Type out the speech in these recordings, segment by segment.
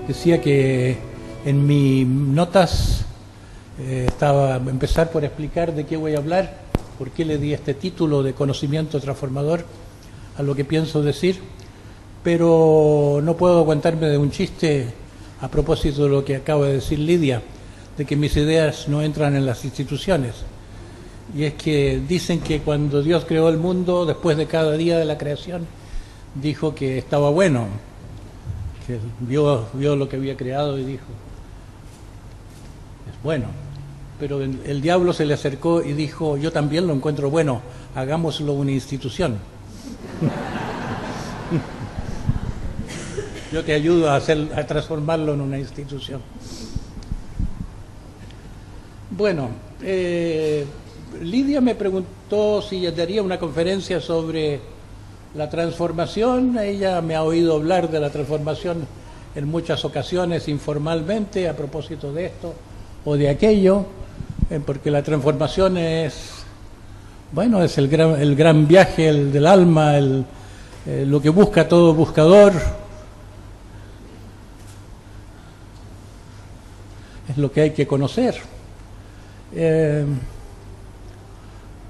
Decía que en mis notas estaba a empezar por explicar de qué voy a hablar, por qué le di este título de conocimiento transformador a lo que pienso decir, pero no puedo aguantarme de un chiste a propósito de lo que acaba de decir Lidia, de que mis ideas no entran en las instituciones. Y es que dicen que cuando Dios creó el mundo, después de cada día de la creación, dijo que estaba bueno, que vio lo que había creado y dijo, es bueno. Pero el diablo se le acercó y dijo, yo también lo encuentro bueno, hagámoslo una institución. Yo te ayudo a transformarlo en una institución. Bueno, Lidia me preguntó si daría una conferencia sobre la transformación. Ella me ha oído hablar de la transformación en muchas ocasiones informalmente a propósito de esto o de aquello, porque la transformación es, bueno, es el gran viaje del alma, lo que busca todo buscador. Es lo que hay que conocer.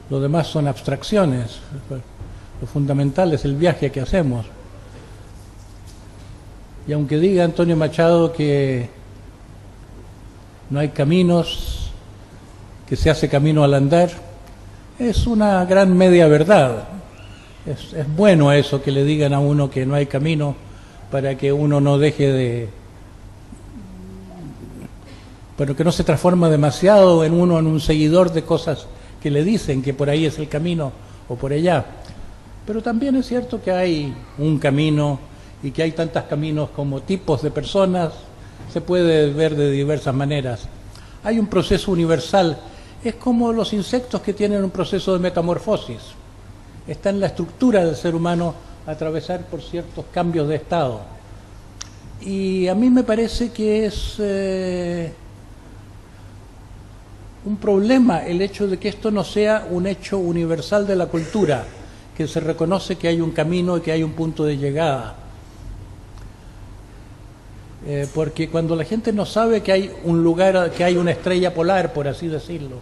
Lo demás son abstracciones. Lo fundamental es el viaje que hacemos. Y aunque diga Antonio Machado que no hay caminos, que se hace camino al andar, es una gran media verdad. Es bueno eso que le digan a uno que no hay camino para que uno no deje de... pero que no se transforma demasiado en un seguidor de cosas que le dicen que por ahí es el camino o por allá. Pero también es cierto que hay un camino y que hay tantos caminos como tipos de personas, se puede ver de diversas maneras. Hay un proceso universal, es como los insectos que tienen un proceso de metamorfosis. Está en la estructura del ser humano atravesar por ciertos cambios de estado. Y a mí me parece que es un problema el hecho de que esto no sea un hecho universal de la cultura, que se reconoce que hay un camino y que hay un punto de llegada. Porque cuando la gente no sabe que hay un lugar, que hay una estrella polar, por así decirlo,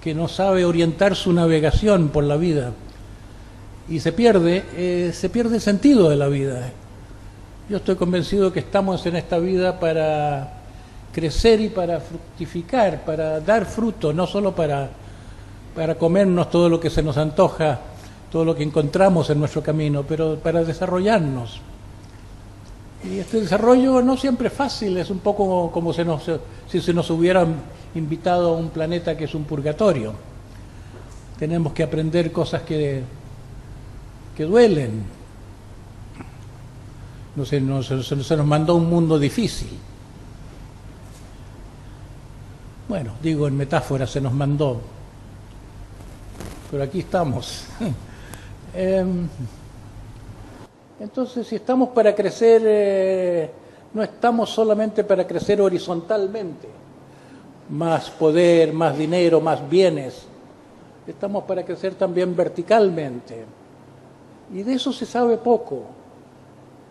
que no sabe orientar su navegación por la vida, y se pierde el sentido de la vida. Yo estoy convencido que estamos en esta vida para crecer y para fructificar, para dar fruto, no solo para comernos todo lo que se nos antoja, todo lo que encontramos en nuestro camino, pero para desarrollarnos. Y este desarrollo no siempre es fácil, es un poco como si se nos hubieran invitado a un planeta que es un purgatorio. Tenemos que aprender cosas que duelen. Se nos mandó un mundo difícil. Bueno, digo en metáfora, se nos mandó. Pero aquí estamos. Entonces, si estamos para crecer, no estamos solamente para crecer horizontalmente, más poder, más dinero, más bienes. Estamos para crecer también verticalmente. Y de eso se sabe poco.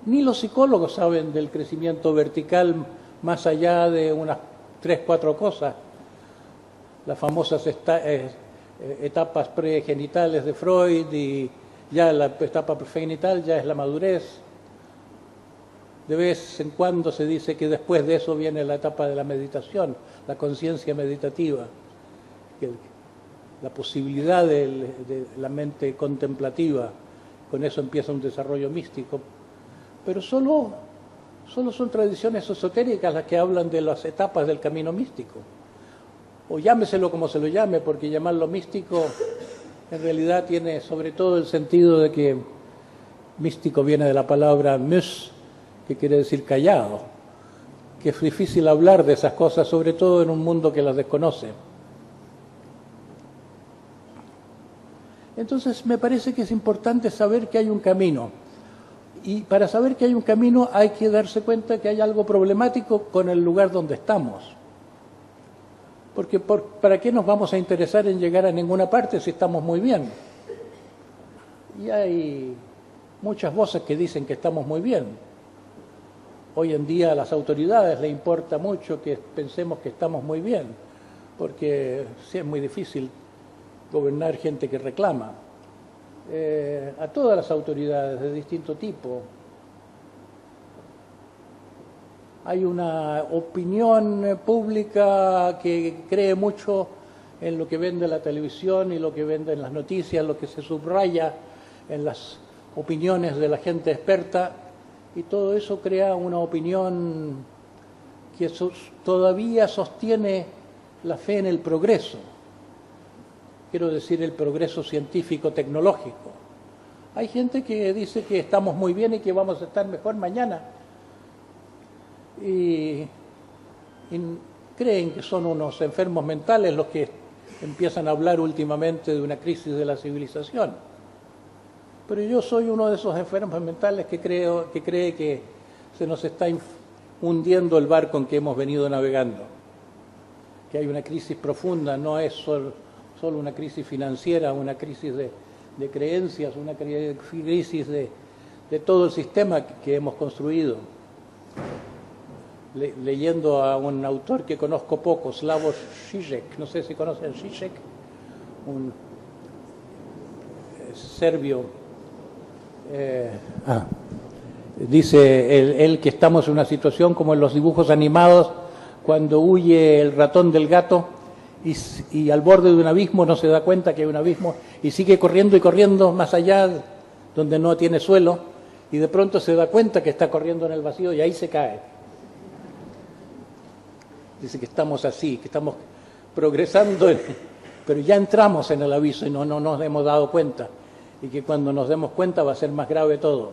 Ni los psicólogos saben del crecimiento vertical más allá de unas 3, 4 cosas. Las famosas etapas pregenitales de Freud, y ya la etapa pregenital ya es la madurez. De vez en cuando se dice que después de eso viene la etapa de la meditación, la conciencia meditativa, la posibilidad de la mente contemplativa. Con eso empieza un desarrollo místico. Pero solo son tradiciones esotéricas las que hablan de las etapas del camino místico. O llámeselo como se lo llame, porque llamarlo místico en realidad tiene sobre todo el sentido de que místico viene de la palabra mys, que quiere decir callado, que es difícil hablar de esas cosas, sobre todo en un mundo que las desconoce. Entonces me parece que es importante saber que hay un camino. Y para saber que hay un camino hay que darse cuenta que hay algo problemático con el lugar donde estamos. Porque ¿para qué nos vamos a interesar en llegar a ninguna parte si estamos muy bien? Y hay muchas voces que dicen que estamos muy bien. hoy en día a las autoridades les importa mucho que pensemos que estamos muy bien, porque sí es muy difícil gobernar gente que reclama. A todas las autoridades de distinto tipo. Hay una opinión pública que cree mucho en lo que vende la televisión y lo que vende en las noticias, lo que se subraya en las opiniones de la gente experta, y todo eso crea una opinión que todavía sostiene la fe en el progreso. Quiero decir, el progreso científico-tecnológico. Hay gente que dice que estamos muy bien y que vamos a estar mejor mañana. Y creen que son unos enfermos mentales los que empiezan a hablar últimamente de una crisis de la civilización. Pero yo soy uno de esos enfermos mentales que cree que se nos está hundiendo el barco en que hemos venido navegando. Que hay una crisis profunda, no es solo una crisis financiera, una crisis de creencias, una crisis de todo el sistema que hemos construido. Leyendo a un autor que conozco poco, Slavoj Žižek, no sé si conocen Žižek, un serbio, dice él que estamos en una situación como en los dibujos animados, cuando huye el ratón del gato y al borde de un abismo no se da cuenta que hay un abismo y sigue corriendo y corriendo más allá donde no tiene suelo, y de pronto se da cuenta que está corriendo en el vacío y ahí se cae. Dice que estamos así, que estamos progresando, pero ya entramos en el aviso y no nos hemos dado cuenta, y que cuando nos demos cuenta va a ser más grave todo.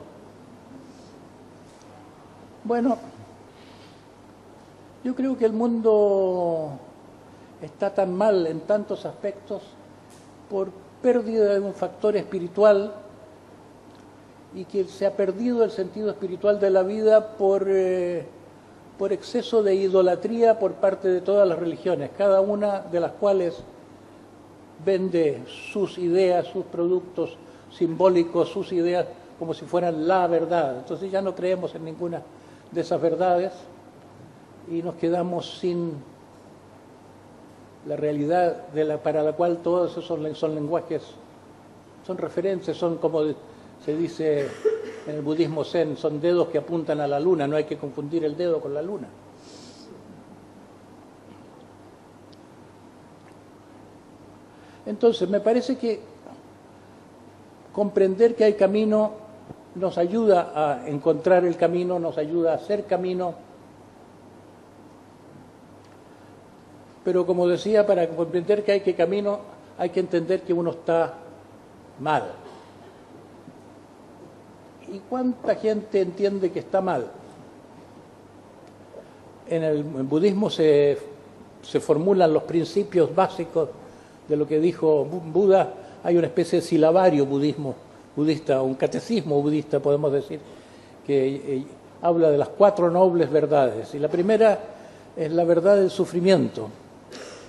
Bueno, yo creo que el mundo está tan mal en tantos aspectos por pérdida de un factor espiritual, y que se ha perdido el sentido espiritual de la vida por exceso de idolatría por parte de todas las religiones, cada una de las cuales vende sus ideas, sus productos simbólicos, sus ideas como si fueran la verdad. Entonces ya no creemos en ninguna de esas verdades y nos quedamos sin la realidad para la cual todos esos son lenguajes, son referencias, son, como se dice en el budismo zen, son dedos que apuntan a la luna, no hay que confundir el dedo con la luna. Entonces, me parece que comprender que hay camino nos ayuda a encontrar el camino, nos ayuda a hacer camino, pero como decía, para comprender que hay camino hay que entender que uno está mal. ¿Y cuánta gente entiende que está mal? En el budismo se formulan los principios básicos de lo que dijo Buda. Hay una especie de silabario budista, un catecismo budista, podemos decir, que habla de las 4 nobles verdades. Y la primera es la verdad del sufrimiento.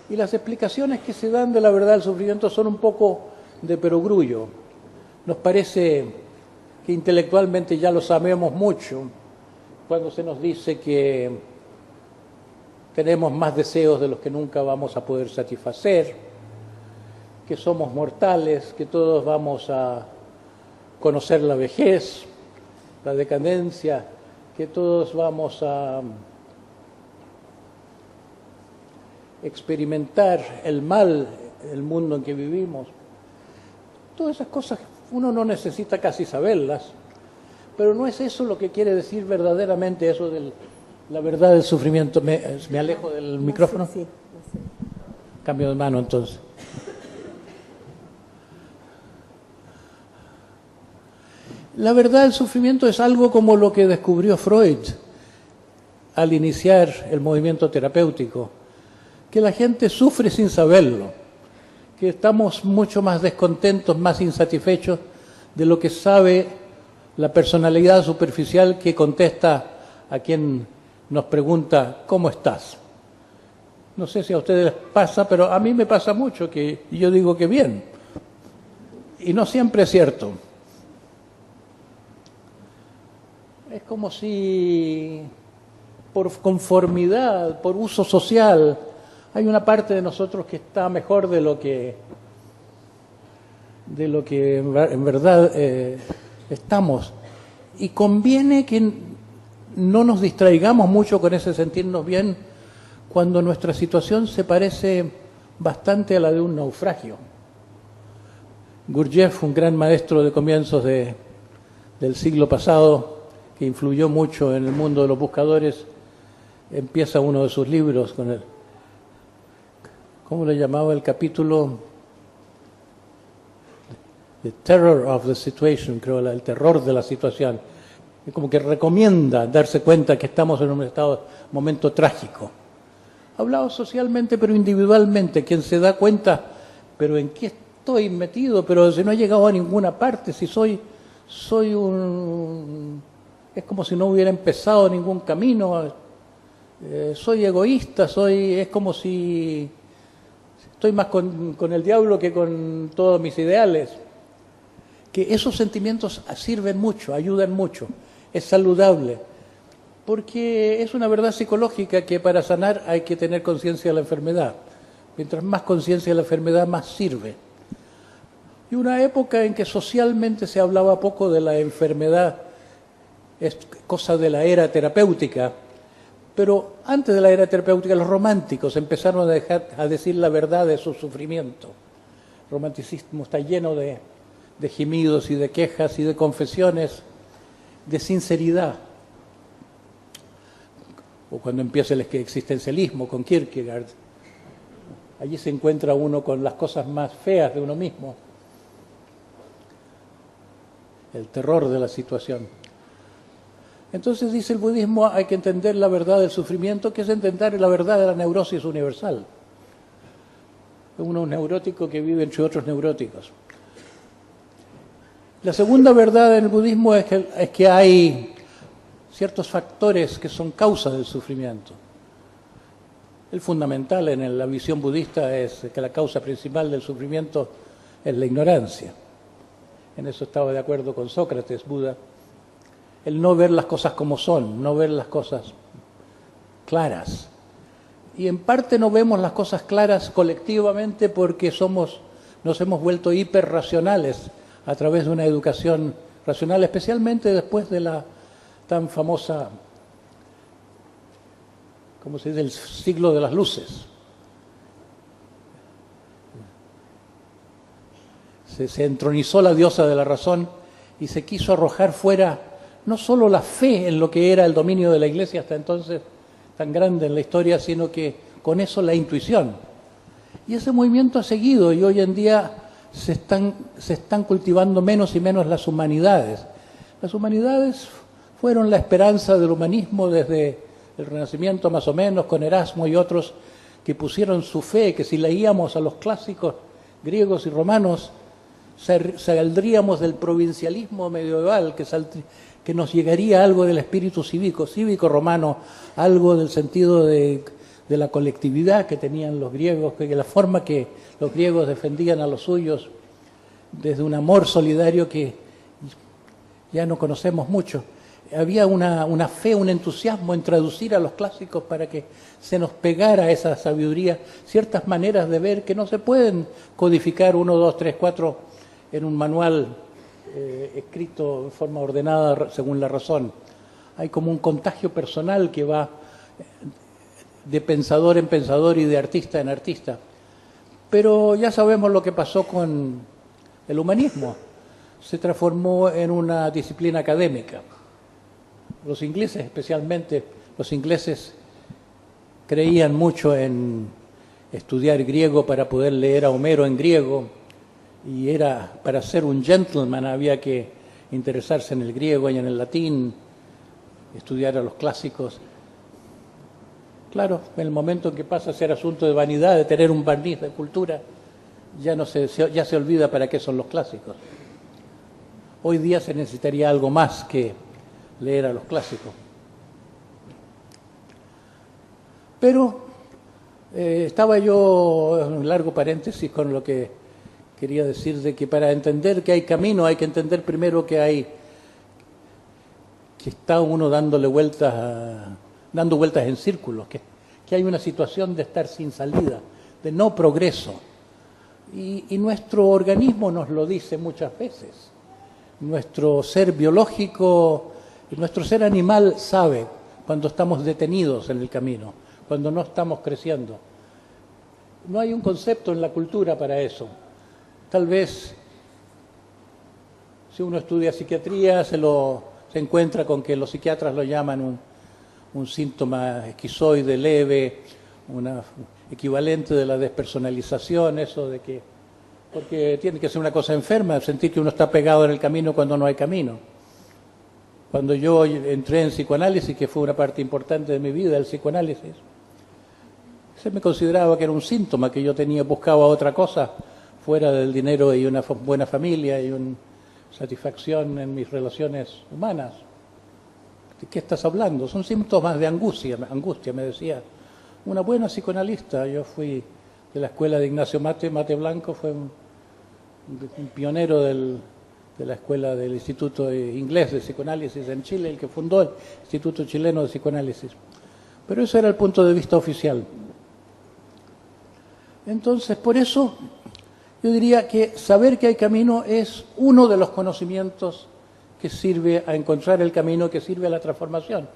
Y las explicaciones que se dan de la verdad del sufrimiento son un poco de perogrullo. Nos parece que intelectualmente ya lo sabemos mucho, cuando se nos dice que tenemos más deseos de los que nunca vamos a poder satisfacer, que somos mortales, que todos vamos a conocer la vejez, la decadencia, que todos vamos a experimentar el mal, el mundo en que vivimos. Todas esas cosas uno no necesita casi saberlas, pero no es eso lo que quiere decir verdaderamente eso de la verdad del sufrimiento. ¿Me alejo del micrófono? Sí. Cambio de mano entonces. La verdad del sufrimiento es algo como lo que descubrió Freud al iniciar el movimiento terapéutico, que la gente sufre sin saberlo, que estamos mucho más descontentos, más insatisfechos de lo que sabe la personalidad superficial que contesta a quien nos pregunta ¿cómo estás? No sé si a ustedes les pasa, pero a mí me pasa mucho que yo digo que bien, y no siempre es cierto. Es como si por conformidad, por uso social. Hay una parte de nosotros que está mejor de lo que en verdad estamos. Y conviene que no nos distraigamos mucho con ese sentirnos bien cuando nuestra situación se parece bastante a la de un naufragio. Gurdjieff, un gran maestro de comienzos del siglo pasado, que influyó mucho en el mundo de los buscadores, empieza uno de sus libros con el, ¿cómo le llamaba el capítulo? The Terror of the Situation, creo, el terror de la situación. Es como que recomienda darse cuenta que estamos en un momento trágico. Hablado socialmente, pero individualmente, quien se da cuenta, pero ¿en qué estoy metido? Pero si no he llegado a ninguna parte, si soy un... es como si no hubiera empezado ningún camino, soy egoísta, es como si estoy más con el diablo que con todos mis ideales. Que esos sentimientos sirven mucho, ayudan mucho, es saludable, porque es una verdad psicológica que para sanar hay que tener conciencia de la enfermedad. Mientras más conciencia de la enfermedad, más sirve. Y una época en que socialmente se hablaba poco de la enfermedad, es cosa de la era terapéutica, pero antes de la era terapéutica los románticos empezaron a decir la verdad de su sufrimiento. El romanticismo está lleno de gemidos y de quejas y de confesiones, de sinceridad. O cuando empieza el existencialismo con Kierkegaard, allí se encuentra uno con las cosas más feas de uno mismo, el terror de la situación. Entonces dice el budismo, hay que entender la verdad del sufrimiento, que es entender la verdad de la neurosis universal. Uno es un neurótico que vive entre otros neuróticos. La segunda verdad en el budismo es que hay ciertos factores que son causa del sufrimiento. El fundamental en la visión budista es que la causa principal del sufrimiento es la ignorancia. En eso estaba de acuerdo con Sócrates, Buda. El no ver las cosas como son, no ver las cosas claras. Y en parte no vemos las cosas claras colectivamente porque nos hemos vuelto hiperracionales a través de una educación racional, especialmente después de la tan famosa, ¿cómo se dice?, el siglo de las luces. Se entronizó la diosa de la razón y se quiso arrojar fuera no solo la fe en lo que era el dominio de la Iglesia hasta entonces tan grande en la historia, sino que con eso la intuición. Y ese movimiento ha seguido y hoy en día se están cultivando menos y menos las humanidades. Las humanidades fueron la esperanza del humanismo desde el Renacimiento más o menos, con Erasmo y otros que pusieron su fe, que si leíamos a los clásicos griegos y romanos, saldríamos del provincialismo medieval, que nos llegaría algo del espíritu cívico romano, algo del sentido de la colectividad que tenían los griegos, que la forma que los griegos defendían a los suyos, desde un amor solidario que ya no conocemos mucho. Había una fe, un entusiasmo en traducir a los clásicos para que se nos pegara esa sabiduría, ciertas maneras de ver que no se pueden codificar 1, 2, 3, 4 en un manual escrito en forma ordenada según la razón. Hay como un contagio personal que va de pensador en pensador y de artista en artista. Pero ya sabemos lo que pasó con el humanismo. Se transformó en una disciplina académica. Los ingleses, especialmente, los ingleses creían mucho en estudiar griego para poder leer a Homero en griego, y para ser un gentleman había que interesarse en el griego y en el latín, estudiar a los clásicos. Claro, en el momento en que pasa a ser asunto de vanidad, de tener un barniz de cultura, ya se olvida para qué son los clásicos. Hoy día se necesitaría algo más que leer a los clásicos. Pero estaba yo, en un largo paréntesis, con lo que quería decir, de que para entender que hay camino hay que entender primero que está uno dándole vueltas dando vueltas en círculos, que hay una situación de estar sin salida, de no progreso. Y nuestro organismo nos lo dice muchas veces. Nuestro ser biológico, nuestro ser animal sabe cuando estamos detenidos en el camino, cuando no estamos creciendo. No hay un concepto en la cultura para eso. Tal vez, si uno estudia psiquiatría, se encuentra con que los psiquiatras lo llaman un síntoma esquizoide leve, una equivalente de la despersonalización, eso de que, porque tiene que ser una cosa enferma, sentir que uno está pegado en el camino cuando no hay camino. Cuando yo entré en psicoanálisis, que fue una parte importante de mi vida, el psicoanálisis, se me consideraba que era un síntoma, que yo buscaba otra cosa fuera del dinero y una buena familia y una satisfacción en mis relaciones humanas. ¿De qué estás hablando? Son síntomas de angustia, me decía. Una buena psicoanalista, yo fui de la escuela de Ignacio Mate Blanco, fue un pionero de la escuela del Instituto Inglés de Psicoanálisis en Chile, el que fundó el Instituto Chileno de Psicoanálisis. Pero ese era el punto de vista oficial. Entonces, por eso, yo diría que saber que hay camino es uno de los conocimientos que sirve a encontrar el camino, que sirve a la transformación.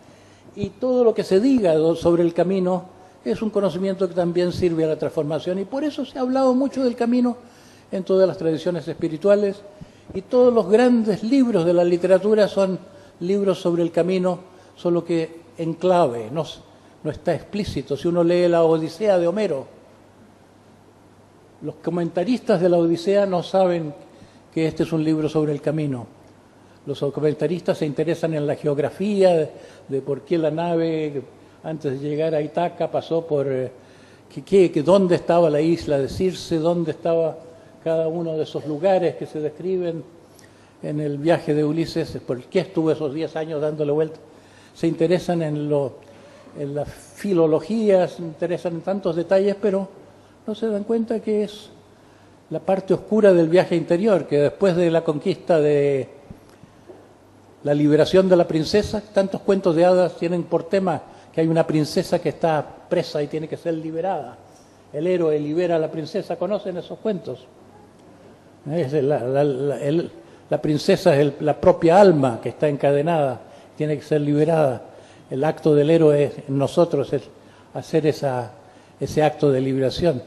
Y todo lo que se diga sobre el camino es un conocimiento que también sirve a la transformación. Y por eso se ha hablado mucho del camino en todas las tradiciones espirituales. Y todos los grandes libros de la literatura son libros sobre el camino, solo que en clave, no está explícito. Si uno lee la Odisea de Homero, los comentaristas de la Odisea no saben que este es un libro sobre el camino. Los comentaristas se interesan en la geografía, de por qué la nave, antes de llegar a Ítaca, pasó por dónde estaba la isla de Circe, dónde estaba cada uno de esos lugares que se describen en el viaje de Ulises, por qué estuvo esos 10 años dándole vuelta. Se interesan en la filología, se interesan en tantos detalles, pero no se dan cuenta que es la parte oscura del viaje interior, que después de la conquista de la liberación de la princesa, tantos cuentos de hadas tienen por tema que hay una princesa que está presa y tiene que ser liberada. El héroe libera a la princesa, ¿conocen esos cuentos? La princesa es la propia alma que está encadenada, tiene que ser liberada. El acto del héroe en nosotros es hacer ese acto de liberación.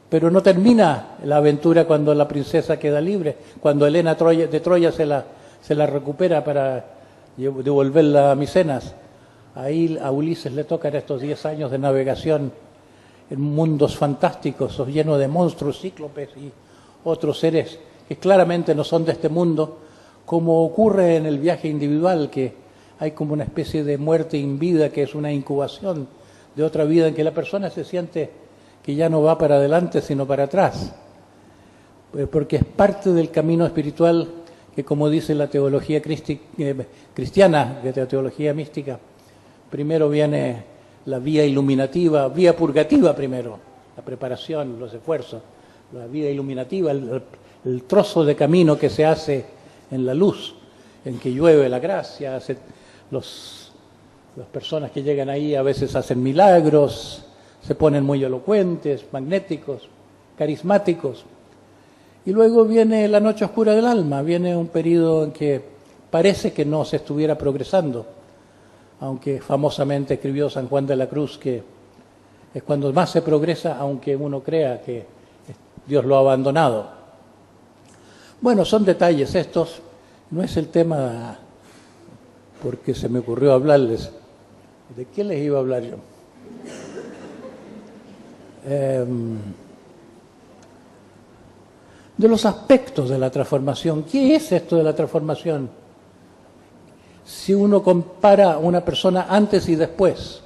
Pero no termina la aventura cuando la princesa queda libre, cuando Helena de Troya se la recupera para devolverla a Micenas. Ahí a Ulises le tocan estos 10 años de navegación en mundos fantásticos, llenos de monstruos, cíclopes y otros seres que claramente no son de este mundo, como ocurre en el viaje individual, que hay como una especie de muerte in vida, que es una incubación de otra vida en que la persona se siente que ya no va para adelante, sino para atrás, porque es parte del camino espiritual que, como dice la teología cristiana, de la teología mística, primero viene la vía iluminativa, vía purgativa primero, la preparación, los esfuerzos, la vía iluminativa, el trozo de camino que se hace en la luz, en que llueve la gracia, las personas que llegan ahí a veces hacen milagros, se ponen muy elocuentes, magnéticos, carismáticos. Y luego viene la noche oscura del alma, viene un periodo en que parece que no se estuviera progresando, aunque famosamente escribió San Juan de la Cruz que es cuando más se progresa, aunque uno crea que Dios lo ha abandonado. Bueno, son detalles estos, no es el tema porque se me ocurrió hablarles. ¿De qué les iba a hablar yo? De los aspectos de la transformación. ¿Qué es esto de la transformación? Si uno compara a una persona antes y después,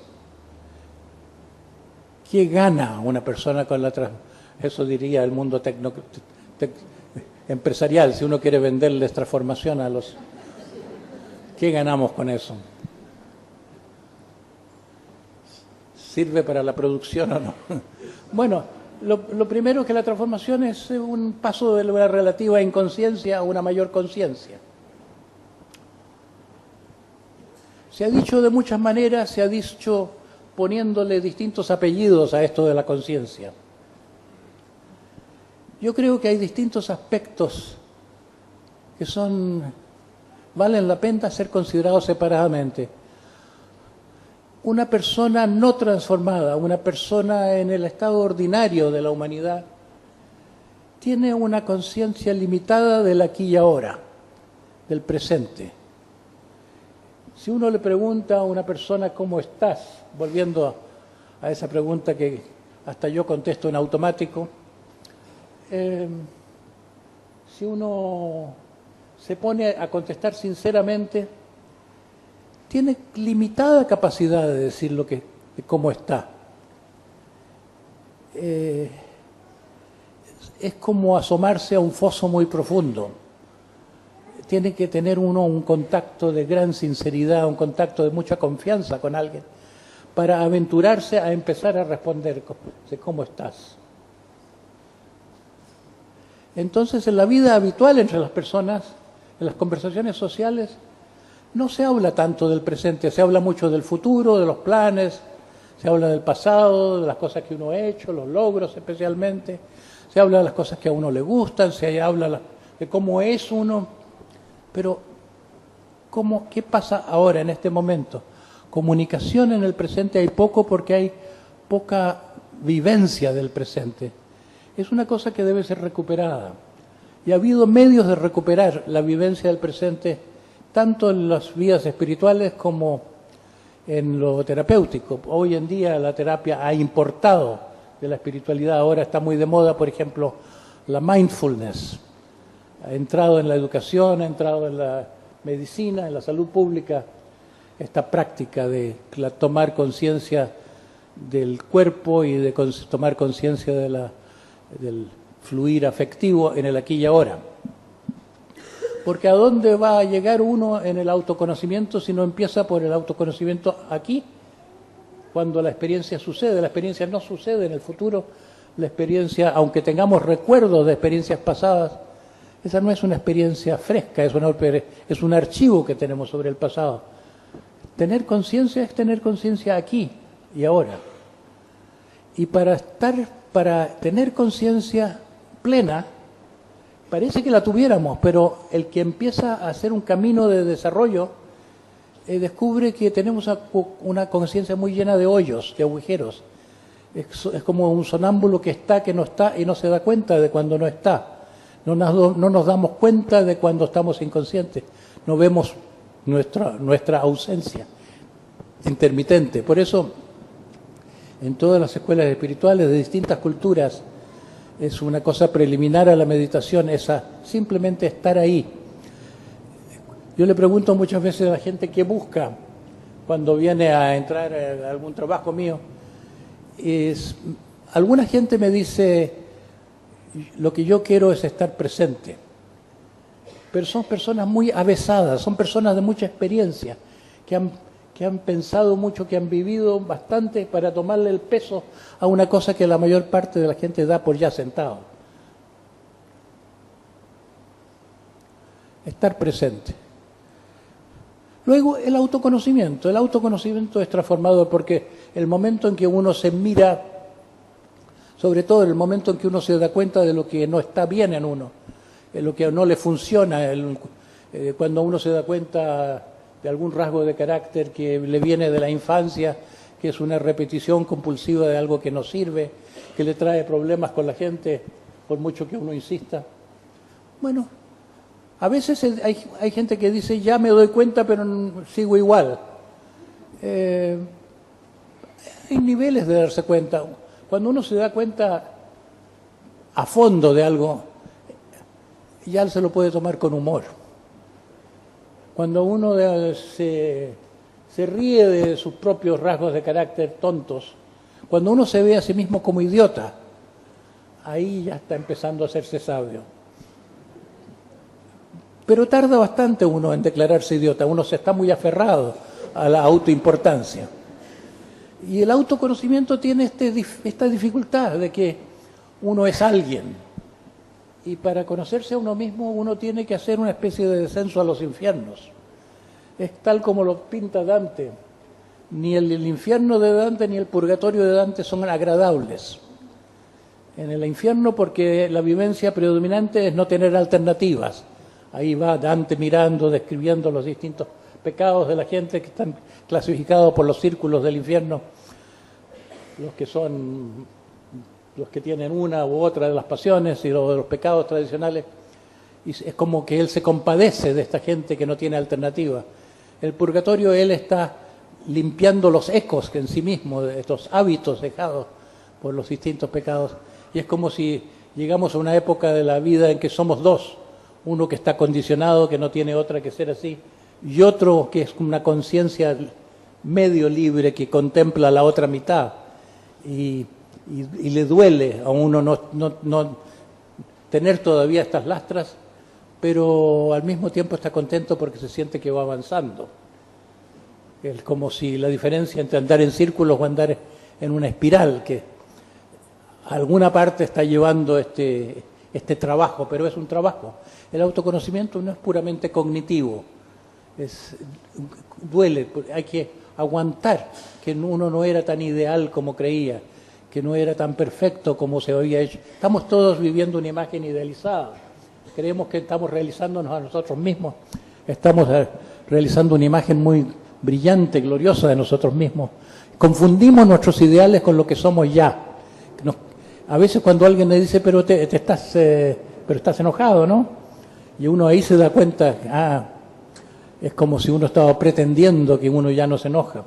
¿qué gana una persona con la transformación? Eso diría el mundo empresarial, si uno quiere venderles transformación a los... ¿Qué ganamos con eso? ¿Sirve para la producción o no? Bueno, lo primero es que la transformación es un paso de la relativa inconsciencia a una mayor conciencia. Se ha dicho de muchas maneras, se ha dicho poniéndole distintos apellidos a esto de la conciencia. Yo creo que hay distintos aspectos que valen la pena ser considerados separadamente. Una persona no transformada, una persona en el estado ordinario de la humanidad, tiene una conciencia limitada del aquí y ahora, del presente. Si uno le pregunta a una persona ¿cómo estás?, volviendo a esa pregunta que hasta yo contesto en automático, si uno se pone a contestar sinceramente, tiene limitada capacidad de decir de cómo está. Es como asomarse a un foso muy profundo. Tiene que tener uno un contacto de gran sinceridad, un contacto de mucha confianza con alguien, para aventurarse a empezar a responder de cómo estás. Entonces, en la vida habitual entre las personas, en las conversaciones sociales, no se habla tanto del presente, se habla mucho del futuro, de los planes, se habla del pasado, de las cosas que uno ha hecho, los logros especialmente, se habla de las cosas que a uno le gustan, se habla de cómo es uno, pero ¿qué pasa ahora en este momento? Comunicación en el presente hay poco porque hay poca vivencia del presente. Es una cosa que debe ser recuperada. Y ha habido medios de recuperar la vivencia del presente, tanto en las vías espirituales como en lo terapéutico. Hoy en día la terapia ha importado de la espiritualidad. Ahora está muy de moda, por ejemplo, la mindfulness. Ha entrado en la educación, ha entrado en la medicina, en la salud pública, esta práctica de tomar conciencia del cuerpo y de tomar conciencia del fluir afectivo en el aquí y ahora. Porque ¿a dónde va a llegar uno en el autoconocimiento si no empieza por el autoconocimiento aquí? Cuando la experiencia sucede, la experiencia no sucede en el futuro, la experiencia, aunque tengamos recuerdos de experiencias pasadas, esa no es una experiencia fresca, es un archivo que tenemos sobre el pasado. Tener conciencia es tener conciencia aquí y ahora. Y para tener conciencia plena, parece que la tuviéramos, pero el que empieza a hacer un camino de desarrollo descubre que tenemos una conciencia muy llena de hoyos, de agujeros. Es como un sonámbulo que no está y no se da cuenta de cuando no está. No nos damos cuenta de cuando estamos inconscientes. No vemos nuestra ausencia intermitente. Por eso, en todas las escuelas espirituales de distintas culturas, es una cosa preliminar a la meditación, simplemente estar ahí. Yo le pregunto muchas veces a la gente qué busca cuando viene a entrar a algún trabajo mío. Alguna gente me dice, lo que yo quiero es estar presente. Pero son personas muy avesadas, son personas de mucha experiencia, que han pensado mucho, que han vivido bastante para tomarle el peso a una cosa que la mayor parte de la gente da por ya sentado. Estar presente. Luego, el autoconocimiento. El autoconocimiento es transformador porque el momento en que uno se mira, sobre todo el momento en que uno se da cuenta de lo que no está bien en uno, de lo que no le funciona, cuando uno se da cuenta de algún rasgo de carácter que le viene de la infancia, que es una repetición compulsiva de algo que no sirve, que le trae problemas con la gente, por mucho que uno insista. Bueno, a veces hay gente que dice, ya me doy cuenta, pero sigo igual. Hay niveles de darse cuenta. Cuando uno se da cuenta a fondo de algo, ya se lo puede tomar con humor. Cuando uno se ríe de sus propios rasgos de carácter tontos, cuando uno se ve a sí mismo como idiota, ahí ya está empezando a hacerse sabio. Pero tarda bastante uno en declararse idiota, uno se está muy aferrado a la autoimportancia. Y el autoconocimiento tiene esta dificultad de que uno es alguien. Y para conocerse a uno mismo uno tiene que hacer una especie de descenso a los infiernos. es tal como lo pinta Dante. Ni el infierno de Dante ni el purgatorio de Dante son agradables. En el infierno, porque la vivencia predominante es no tener alternativas. Ahí va Dante mirando, describiendo los distintos pecados de la gente que están clasificados por los círculos del infierno, los que tienen una u otra de las pasiones y los de los pecados tradicionales. Y es como que él se compadece de esta gente que no tiene alternativa. El purgatorio, él está limpiando los ecos que en sí mismo, de estos hábitos dejados por los distintos pecados. Y es como si llegamos a una época de la vida en que somos dos. Uno que está condicionado, que no tiene otra que ser así, y otro que es una conciencia medio libre que contempla la otra mitad. Y le duele a uno no tener todavía estas lastras, pero al mismo tiempo está contento porque se siente que va avanzando. Es como si la diferencia entre andar en círculos o andar en una espiral, que a alguna parte está llevando este trabajo, pero es un trabajo. El autoconocimiento no es puramente cognitivo, duele, hay que aguantar que uno no era tan ideal como creía, que no era tan perfecto como se había hecho. Estamos todos viviendo una imagen idealizada. Creemos que estamos realizándonos a nosotros mismos. Estamos realizando una imagen muy brillante, gloriosa de nosotros mismos. Confundimos nuestros ideales con lo que somos ya. A veces cuando alguien le dice, pero estás enojado, ¿no? Y uno ahí se da cuenta, es como si uno estaba pretendiendo que uno ya no se enoja.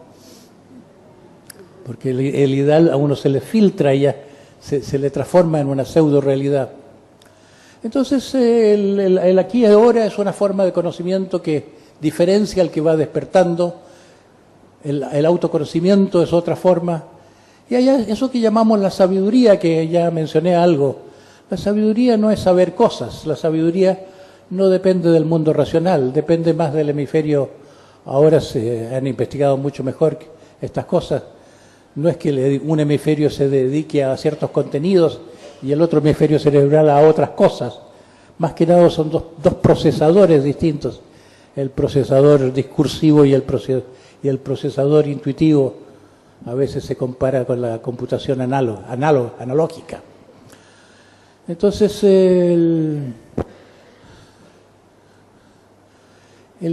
Porque el ideal a uno se le filtra y ya se le transforma en una pseudo realidad. Entonces el aquí y ahora es una forma de conocimiento que diferencia al que va despertando. El autoconocimiento es otra forma. Y hay eso que llamamos la sabiduría, que ya mencioné algo. La sabiduría no es saber cosas, la sabiduría no depende del mundo racional, depende más del hemisferio. Ahora se han investigado mucho mejor estas cosas. No es que un hemisferio se dedique a ciertos contenidos y el otro hemisferio cerebral a otras cosas. Más que nada son dos procesadores distintos, el procesador discursivo y el procesador intuitivo. A veces se compara con la computación analógica. Entonces, el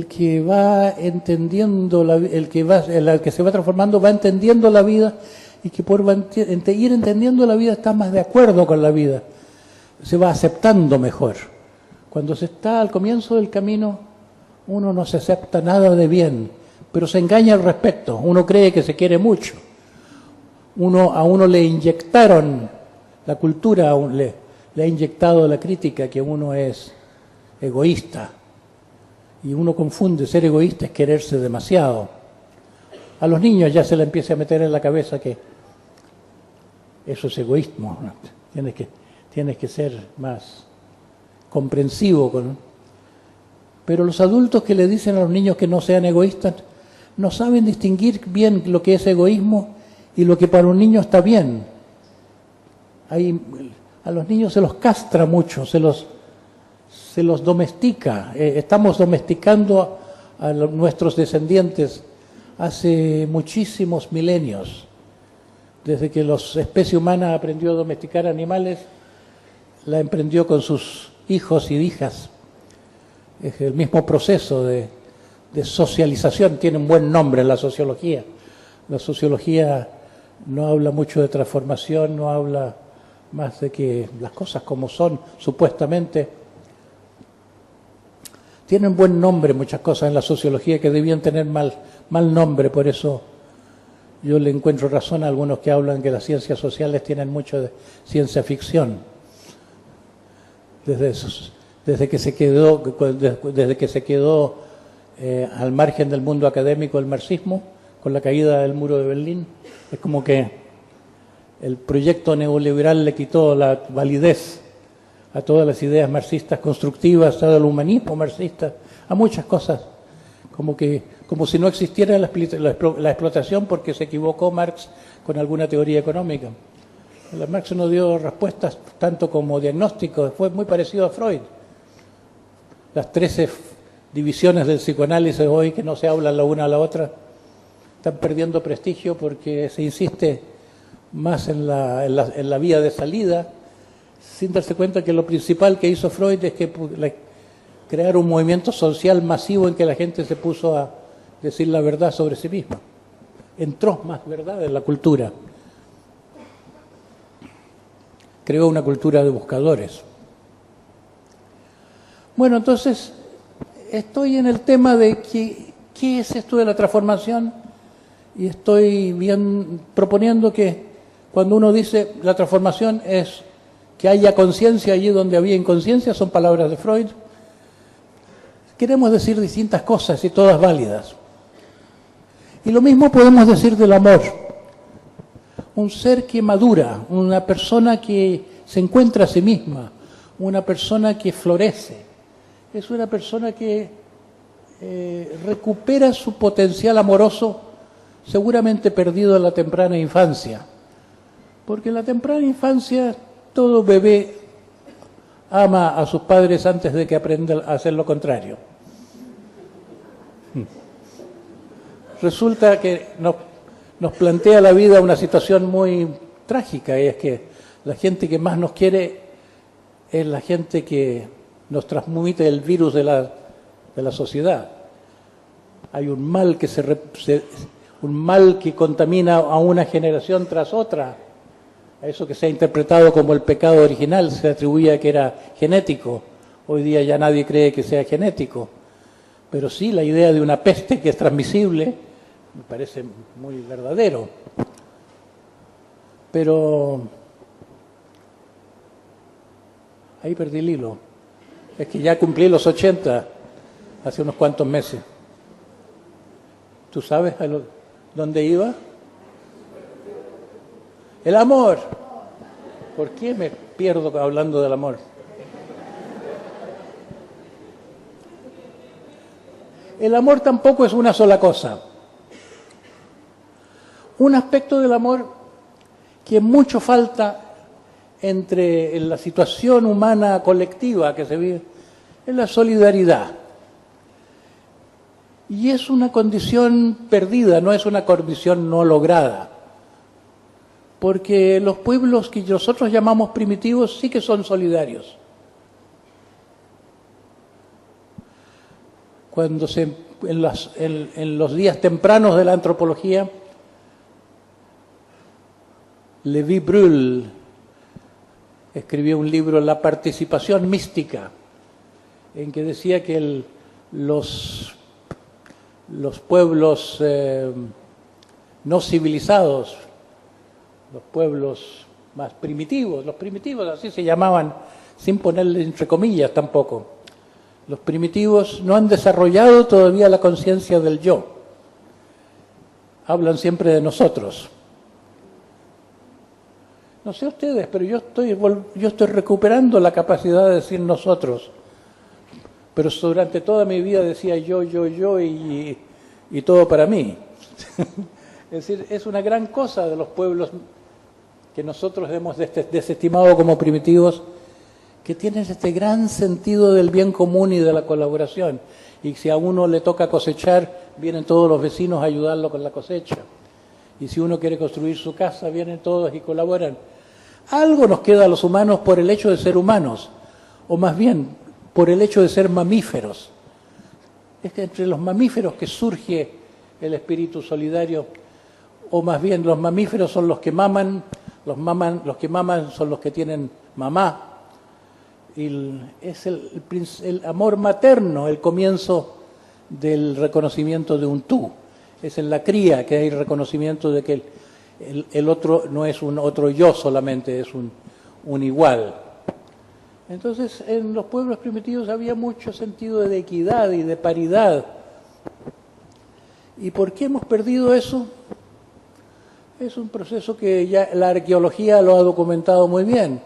que va entendiendo, el que se va transformando va entendiendo la vida, y que por ir entendiendo la vida está más de acuerdo con la vida, se va aceptando mejor. Cuando se está al comienzo del camino, uno no se acepta nada de bien, pero se engaña al respecto. Uno cree que se quiere mucho. A uno le inyectaron, la cultura le ha inyectado la crítica que uno es egoísta. Y uno confunde, ser egoísta es quererse demasiado. A los niños ya se le empieza a meter en la cabeza que eso es egoísmo. Tienes que ser más comprensivo. Pero los adultos que le dicen a los niños que no sean egoístas no saben distinguir bien lo que es egoísmo y lo que para un niño está bien. A los niños se los castra mucho, se los domestica. Estamos domesticando a nuestros descendientes hace muchísimos milenios. Desde que la especie humana aprendió a domesticar animales, la emprendió con sus hijos y hijas. Es el mismo proceso de socialización, tiene un buen nombre en la sociología. La sociología no habla mucho de transformación, no habla más de que las cosas como son, supuestamente. Tienen buen nombre muchas cosas en la sociología que debían tener mal nombre, por eso yo le encuentro razón a algunos que hablan que las ciencias sociales tienen mucho de ciencia ficción. Desde que se quedó al margen del mundo académico el marxismo, con la caída del muro de Berlín, es como que el proyecto neoliberal le quitó la validez a todas las ideas marxistas constructivas, al humanismo marxista, a muchas cosas, como si no existiera la explotación porque se equivocó Marx con alguna teoría económica. Marx no dio respuestas tanto como diagnósticos, fue muy parecido a Freud. Las 13 divisiones del psicoanálisis hoy que no se hablan la una a la otra están perdiendo prestigio porque se insiste más en la vía de salida, sin darse cuenta que lo principal que hizo Freud es que crear un movimiento social masivo en que la gente se puso a decir la verdad sobre sí misma. Entró más verdad en la cultura. Creó una cultura de buscadores. Bueno, entonces, estoy en el tema de qué es esto de la transformación y estoy proponiendo que cuando uno dice la transformación es que haya conciencia allí donde había inconsciencia, son palabras de Freud. Queremos decir distintas cosas y todas válidas. Y lo mismo podemos decir del amor. Un ser que madura, una persona que se encuentra a sí misma, una persona que florece. Es una persona que recupera su potencial amoroso, seguramente perdido en la temprana infancia. Porque en la temprana infancia todo bebé ama a sus padres antes de que aprenda a hacer lo contrario. Resulta que nos plantea la vida una situación muy trágica, y es que la gente que más nos quiere es la gente que nos transmite el virus de la sociedad. Hay un mal un mal que contamina a una generación tras otra. A eso que se ha interpretado como el pecado original se atribuía que era genético. Hoy día ya nadie cree que sea genético. Pero sí, la idea de una peste que es transmisible me parece muy verdadero. Pero ahí perdí el hilo. Es que ya cumplí los 80 hace unos cuantos meses. ¿Tú sabes dónde iba? El amor. ¿Por qué me pierdo hablando del amor? El amor tampoco es una sola cosa. Un aspecto del amor que mucho falta en la situación humana colectiva que se vive es la solidaridad. Y es una condición perdida, no es una condición no lograda. Porque los pueblos que nosotros llamamos primitivos sí que son solidarios. Cuando en los días tempranos de la antropología, Lévi-Brühl escribió un libro, La participación mística, en que decía que los pueblos no civilizados, los pueblos más primitivos, los primitivos así se llamaban, sin ponerle entre comillas tampoco, los primitivos no han desarrollado todavía la conciencia del yo. Hablan siempre de nosotros. No sé ustedes, pero yo estoy recuperando la capacidad de decir nosotros. Pero durante toda mi vida decía yo y todo para mí. Es decir, es una gran cosa de los pueblos que nosotros hemos desestimado como primitivos, que tienen este gran sentido del bien común y de la colaboración. Y si a uno le toca cosechar, vienen todos los vecinos a ayudarlo con la cosecha. Y si uno quiere construir su casa, vienen todos y colaboran. Algo nos queda a los humanos por el hecho de ser humanos, o más bien por el hecho de ser mamíferos. Es que entre los mamíferos que surge el espíritu solidario, o más bien los mamíferos son los que maman, los que maman son los que tienen mamá. Es el amor materno el comienzo del reconocimiento de un tú. Es en la cría que hay reconocimiento de que el otro no es un otro yo solamente, es un igual. Entonces, en los pueblos primitivos había mucho sentido de equidad y de paridad. ¿Y por qué hemos perdido eso? Es un proceso que ya la arqueología lo ha documentado muy bien,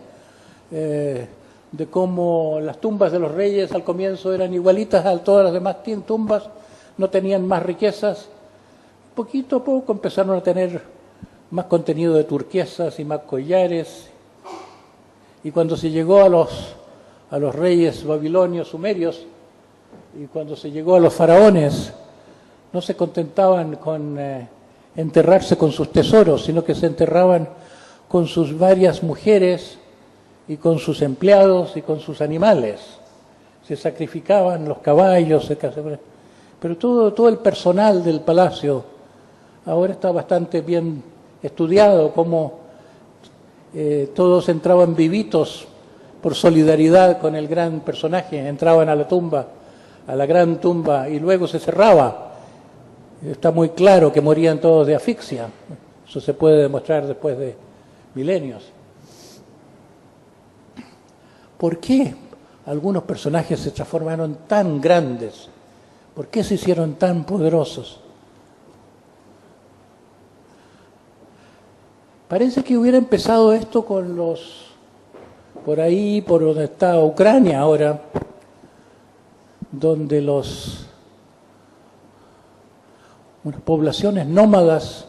de cómo las tumbas de los reyes al comienzo eran igualitas a todas las demás tumbas, no tenían más riquezas. Poquito a poco empezaron a tener más contenido de turquesas y más collares. Y cuando se llegó a los reyes babilonios, sumerios, Y cuando se llegó a los faraones, no se contentaban con enterrarse con sus tesoros, sino que se enterraban con sus varias mujeres y con sus empleados y con sus animales. Se sacrificaban los caballos, pero todo el personal del palacio ahora está bastante bien estudiado, como todos entraban vivitos por solidaridad con el gran personaje, entraban a la tumba, a la gran tumba, y luego se cerraba. Está muy claro que morían todos de asfixia. Eso se puede demostrar después de milenios. ¿Por qué algunos personajes se transformaron tan grandes? ¿Por qué se hicieron tan poderosos? Parece que hubiera empezado esto con los, por ahí, por donde está Ucrania ahora, donde unas poblaciones nómadas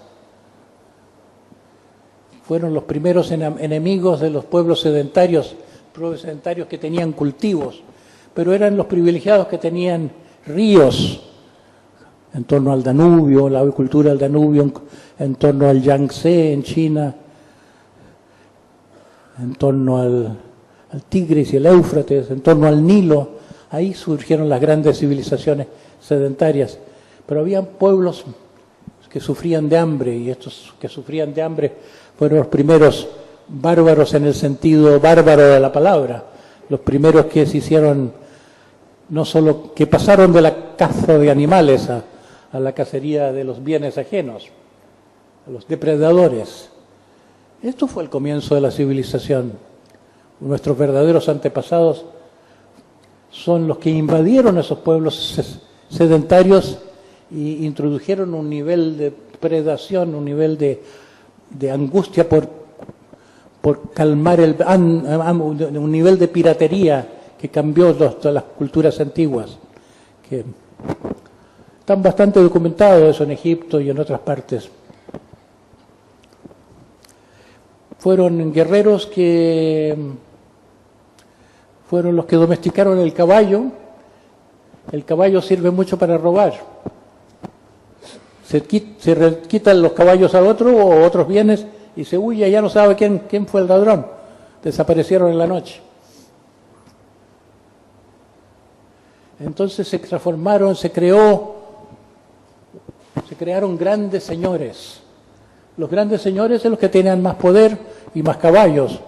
fueron los primeros enemigos de los pueblos sedentarios que tenían cultivos, pero eran los privilegiados que tenían ríos en torno al Danubio, la agricultura del Danubio, en torno al Yangtze en China, en torno al Tigris y el Éufrates, en torno al Nilo. Ahí surgieron las grandes civilizaciones sedentarias, pero había pueblos que sufrían de hambre, y estos que sufrían de hambre fueron los primeros bárbaros en el sentido bárbaro de la palabra, los primeros que se hicieron, no solo que pasaron de la caza de animales a la cacería de los bienes ajenos, a los depredadores. Esto fue el comienzo de la civilización. Nuestros verdaderos antepasados son los que invadieron esos pueblos sedentarios y introdujeron un nivel de predación, un nivel de angustia por calmar un nivel de piratería que cambió todas las culturas antiguas, que están bastante documentados eso en Egipto y en otras partes. Fueron guerreros que fueron los que domesticaron el caballo. El caballo sirve mucho para robar. Se quitan los caballos a otro o otros bienes y se huye, ya no sabe quién fue el ladrón. Desaparecieron en la noche. Entonces se transformaron, se crearon grandes señores. Los grandes señores son los que tenían más poder y más caballos.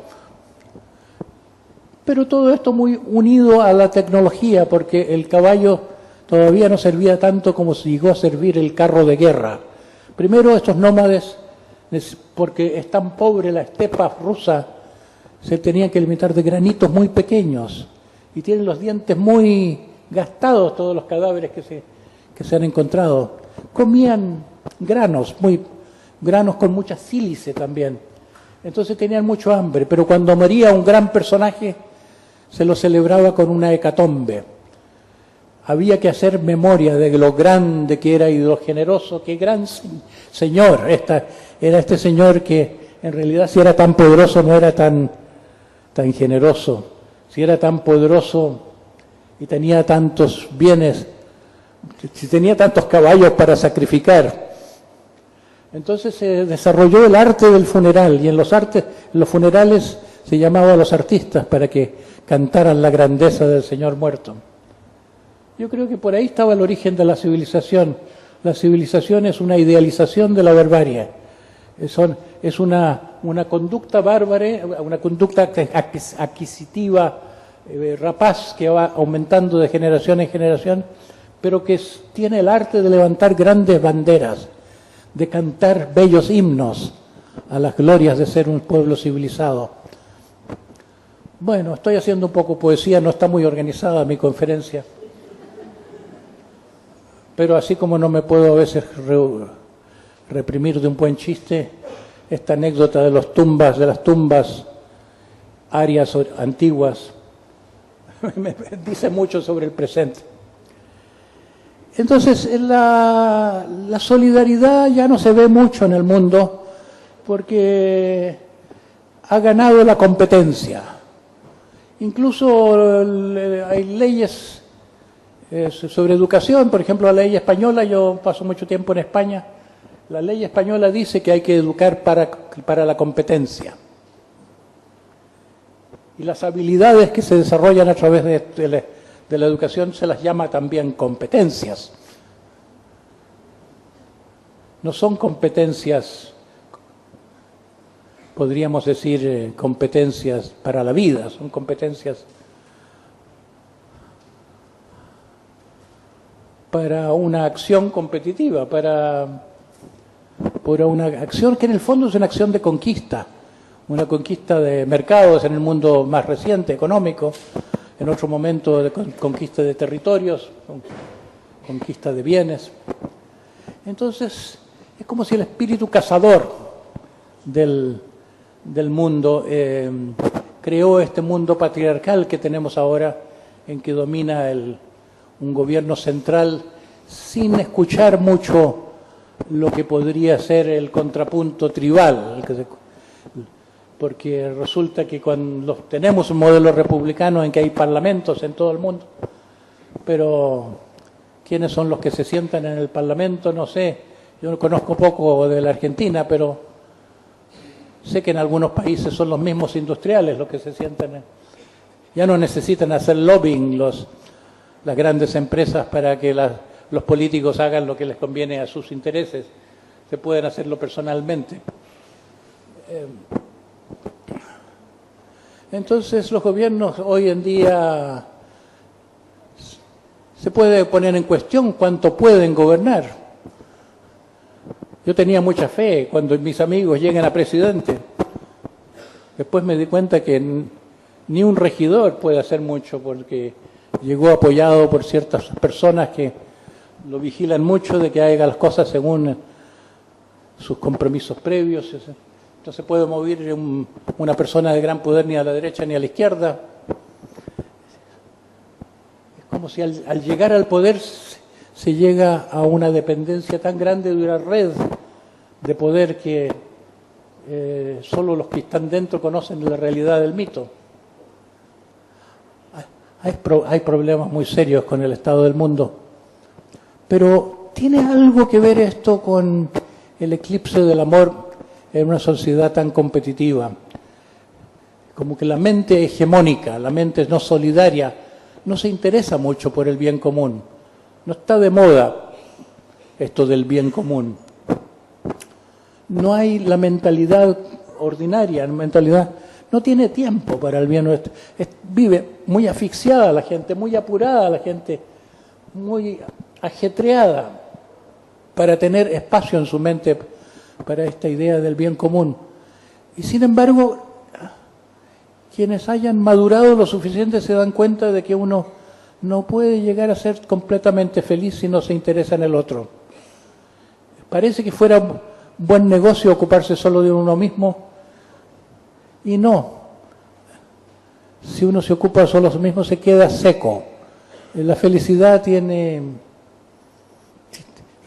Pero todo esto muy unido a la tecnología, porque el caballo todavía no servía tanto como se llegó a servir el carro de guerra. Primero estos nómades, porque es tan pobre la estepa rusa, se tenían que alimentar de granitos muy pequeños y tienen los dientes muy gastados todos los cadáveres que se han encontrado. Comían granos con mucha sílice también. Entonces tenían mucho hambre, pero cuando moría un gran personaje se lo celebraba con una hecatombe. Había que hacer memoria de lo grande que era y de lo generoso, qué gran señor. Era este señor que en realidad si era tan poderoso no era tan generoso. Si era tan poderoso y tenía tantos bienes, si tenía tantos caballos para sacrificar. Entonces se desarrolló el arte del funeral, y en los funerales se llamaba a los artistas para que cantaran la grandeza del señor muerto. Yo creo que por ahí estaba el origen de la civilización. La civilización es una idealización de la barbarie. Es una conducta bárbara, una conducta adquisitiva, rapaz, que va aumentando de generación en generación, pero que tiene el arte de levantar grandes banderas, de cantar bellos himnos a las glorias de ser un pueblo civilizado. Bueno, estoy haciendo un poco poesía, no está muy organizada mi conferencia, pero así como no me puedo a veces reprimir de un buen chiste, esta anécdota de las tumbas arias antiguas, me dice mucho sobre el presente. Entonces, la solidaridad ya no se ve mucho en el mundo porque ha ganado la competencia. Incluso hay leyes Sobre educación, por ejemplo, la ley española, yo paso mucho tiempo en España, la ley española dice que hay que educar para la competencia. Y las habilidades que se desarrollan a través de la educación se las llama también competencias. No son competencias, podríamos decir, competencias para la vida, son competencias para una acción competitiva, para una acción que en el fondo es una acción de conquista, una conquista de mercados en el mundo más reciente, económico, en otro momento de conquista de territorios, conquista de bienes. Entonces, es como si el espíritu cazador del mundo creó este mundo patriarcal que tenemos ahora, en que domina un gobierno central sin escuchar mucho lo que podría ser el contrapunto tribal, porque resulta que cuando tenemos un modelo republicano en que hay parlamentos en todo el mundo, pero ¿quiénes son los que se sientan en el parlamento? No sé, yo conozco poco de la Argentina, pero sé que en algunos países son los mismos industriales los que se sientan. Ya no necesitan hacer lobbying las grandes empresas para que los políticos hagan lo que les conviene a sus intereses, se pueden hacerlo personalmente. Entonces los gobiernos hoy en día se puede poner en cuestión cuánto pueden gobernar. Yo tenía mucha fe cuando mis amigos llegan a presidente. Después me di cuenta que ni un regidor puede hacer mucho porque llegó apoyado por ciertas personas que lo vigilan mucho de que haga las cosas según sus compromisos previos. No se puede mover una persona de gran poder ni a la derecha ni a la izquierda. Es como si al llegar al poder se llega a una dependencia tan grande de una red de poder que solo los que están dentro conocen la realidad del mito. Hay problemas muy serios con el estado del mundo, pero ¿tiene algo que ver esto con el eclipse del amor en una sociedad tan competitiva? Como que la mente hegemónica, la mente no solidaria, no se interesa mucho por el bien común. No está de moda esto del bien común. No hay la mentalidad ordinaria, la mentalidad no tiene tiempo para el bien nuestro. Vive muy asfixiada la gente, muy apurada la gente, muy ajetreada para tener espacio en su mente para esta idea del bien común. Y sin embargo, quienes hayan madurado lo suficiente se dan cuenta de que uno no puede llegar a ser completamente feliz si no se interesa en el otro. Parece que fuera un buen negocio ocuparse solo de uno mismo, y no. Si uno se ocupa solo de sí mismo se queda seco. La felicidad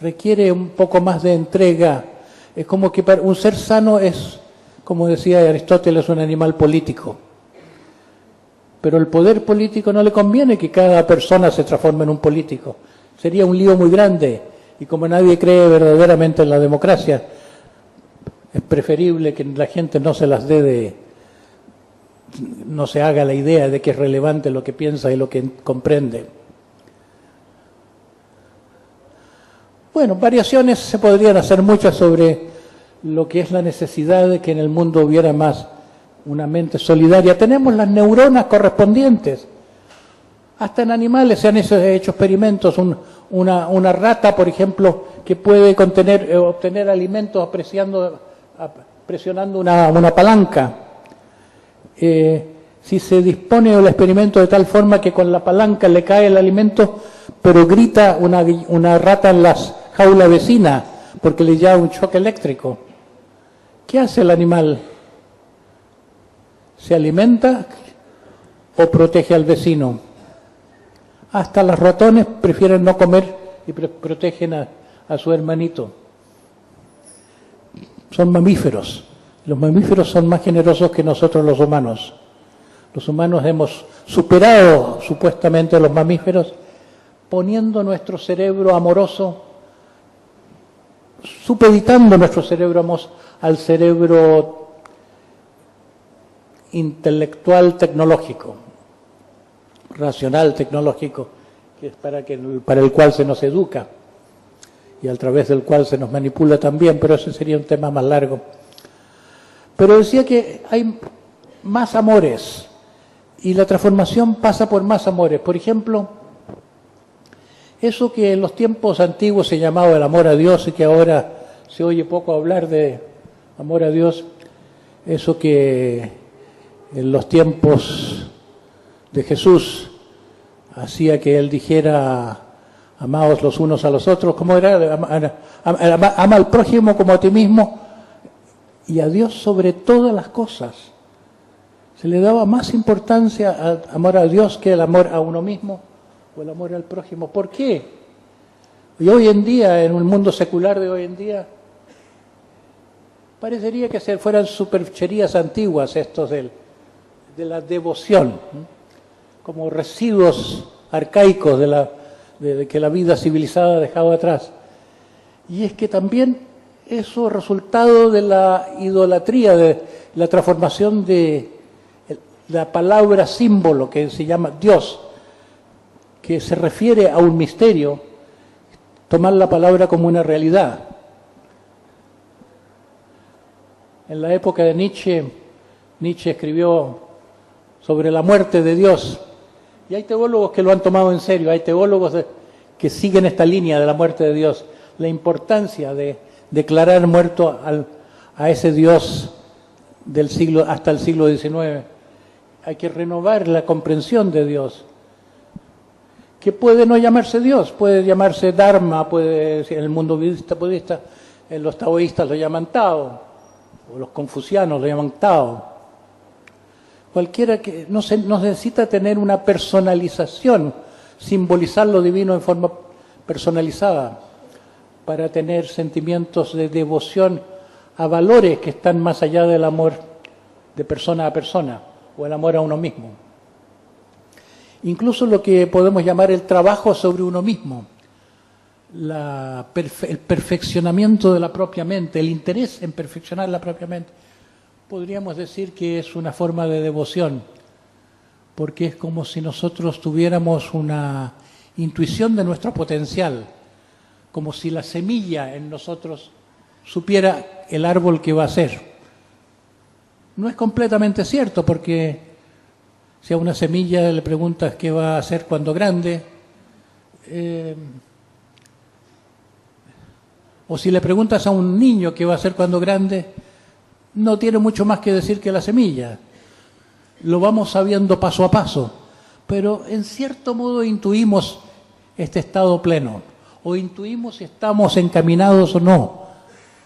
requiere un poco más de entrega. Es como que un ser sano es, como decía Aristóteles, un animal político. Pero el poder político no le conviene que cada persona se transforme en un político. Sería un lío muy grande. Y como nadie cree verdaderamente en la democracia, es preferible que la gente no se haga la idea de que es relevante lo que piensa y lo que comprende. Bueno, variaciones se podrían hacer muchas sobre lo que es la necesidad de que en el mundo hubiera más una mente solidaria. Tenemos las neuronas correspondientes. Hasta en animales se han hecho experimentos. Una rata, por ejemplo, que puede obtener alimentos presionando una palanca. Si se dispone el experimento de tal forma que con la palanca le cae el alimento, pero grita una rata en la jaula vecina porque le da un choque eléctrico. ¿Qué hace el animal? ¿Se alimenta o protege al vecino? Hasta los ratones prefieren no comer y protegen a su hermanito. Son mamíferos. Los mamíferos son más generosos que nosotros los humanos. Los humanos hemos superado supuestamente a los mamíferos, poniendo nuestro cerebro amoroso, supeditando nuestro cerebro amoroso al cerebro intelectual tecnológico, racional tecnológico, que es para el cual se nos educa y a través del cual se nos manipula también, pero ese sería un tema más largo. Pero decía que hay más amores y la transformación pasa por más amores. Por ejemplo, eso que en los tiempos antiguos se llamaba el amor a Dios y que ahora se oye poco hablar de amor a Dios, eso que en los tiempos de Jesús hacía que Él dijera: amaos los unos a los otros, ¿cómo era? Ama al prójimo como a ti mismo y a Dios sobre todas las cosas. Se le daba más importancia al amor a Dios que el amor a uno mismo o el amor al prójimo. ¿Por qué? Y hoy en día, en un mundo secular de hoy en día, parecería que fueran supercherías antiguas estos de la devoción, ¿no? Como residuos arcaicos de que la vida civilizada ha dejado atrás. Y es que también eso es resultado de la idolatría, de la transformación de la palabra símbolo que se llama Dios, que se refiere a un misterio, tomar la palabra como una realidad. En la época de Nietzsche escribió sobre la muerte de Dios. Y hay teólogos que lo han tomado en serio, hay teólogos que siguen esta línea de la muerte de Dios, la importancia de declarar muerto a ese Dios del siglo hasta el siglo XIX. Hay que renovar la comprensión de Dios, que puede no llamarse Dios, puede llamarse Dharma, en el mundo budista, los taoístas lo llaman Tao, o los confucianos lo llaman Tao. Cualquiera que no necesita tener una personalización, simbolizar lo divino en forma personalizada, para tener sentimientos de devoción a valores que están más allá del amor de persona a persona o el amor a uno mismo. Incluso lo que podemos llamar el trabajo sobre uno mismo, el perfeccionamiento de la propia mente, el interés en perfeccionar la propia mente, podríamos decir que es una forma de devoción, porque es como si nosotros tuviéramos una intuición de nuestro potencial, como si la semilla en nosotros supiera el árbol que va a ser. No es completamente cierto, porque si a una semilla le preguntas qué va a hacer cuando grande, o si le preguntas a un niño qué va a hacer cuando grande, no tiene mucho más que decir que la semilla. Lo vamos sabiendo paso a paso, pero en cierto modo intuimos este estado pleno, o intuimos si estamos encaminados o no.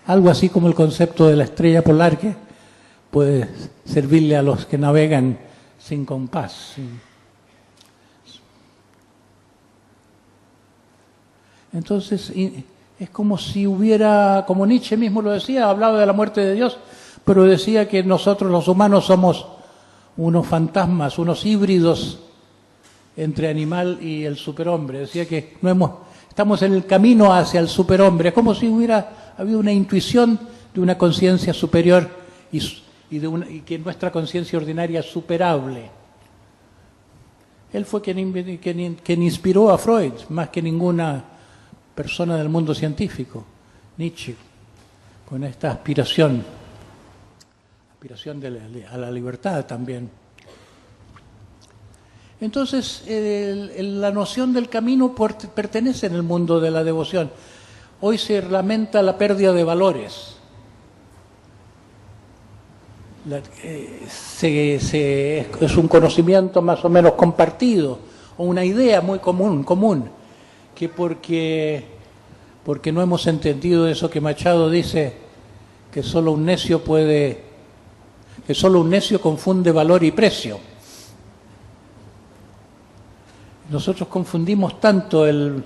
Algo así como el concepto de la estrella polar, que puede servirle a los que navegan sin compás. Entonces, es como si hubiera, como Nietzsche mismo lo decía, hablaba de la muerte de Dios, pero decía que nosotros los humanos somos unos fantasmas, unos híbridos entre animal y el superhombre. Decía que estamos en el camino hacia el superhombre. Es como si hubiera habido una intuición de una conciencia superior y que nuestra conciencia ordinaria es superable. Él fue quien inspiró a Freud, más que ninguna persona del mundo científico, Nietzsche, con esta aspiración a la libertad también. Entonces, la noción del camino pertenece en el mundo de la devoción. Hoy se lamenta la pérdida de valores. Es un conocimiento más o menos compartido, o una idea muy común, que porque no hemos entendido eso que Machado dice, que solo un necio confunde valor y precio. Nosotros confundimos tanto el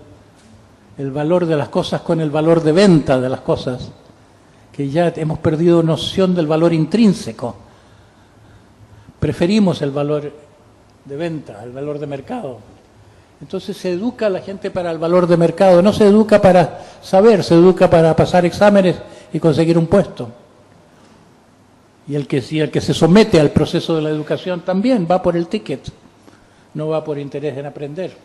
valor de las cosas con el valor de venta de las cosas, que ya hemos perdido noción del valor intrínseco. Preferimos el valor de venta, el valor de mercado. Entonces se educa a la gente para el valor de mercado, no se educa para saber, se educa para pasar exámenes y conseguir un puesto. Y el que se somete al proceso de la educación también va por el ticket, no va por interés en aprender.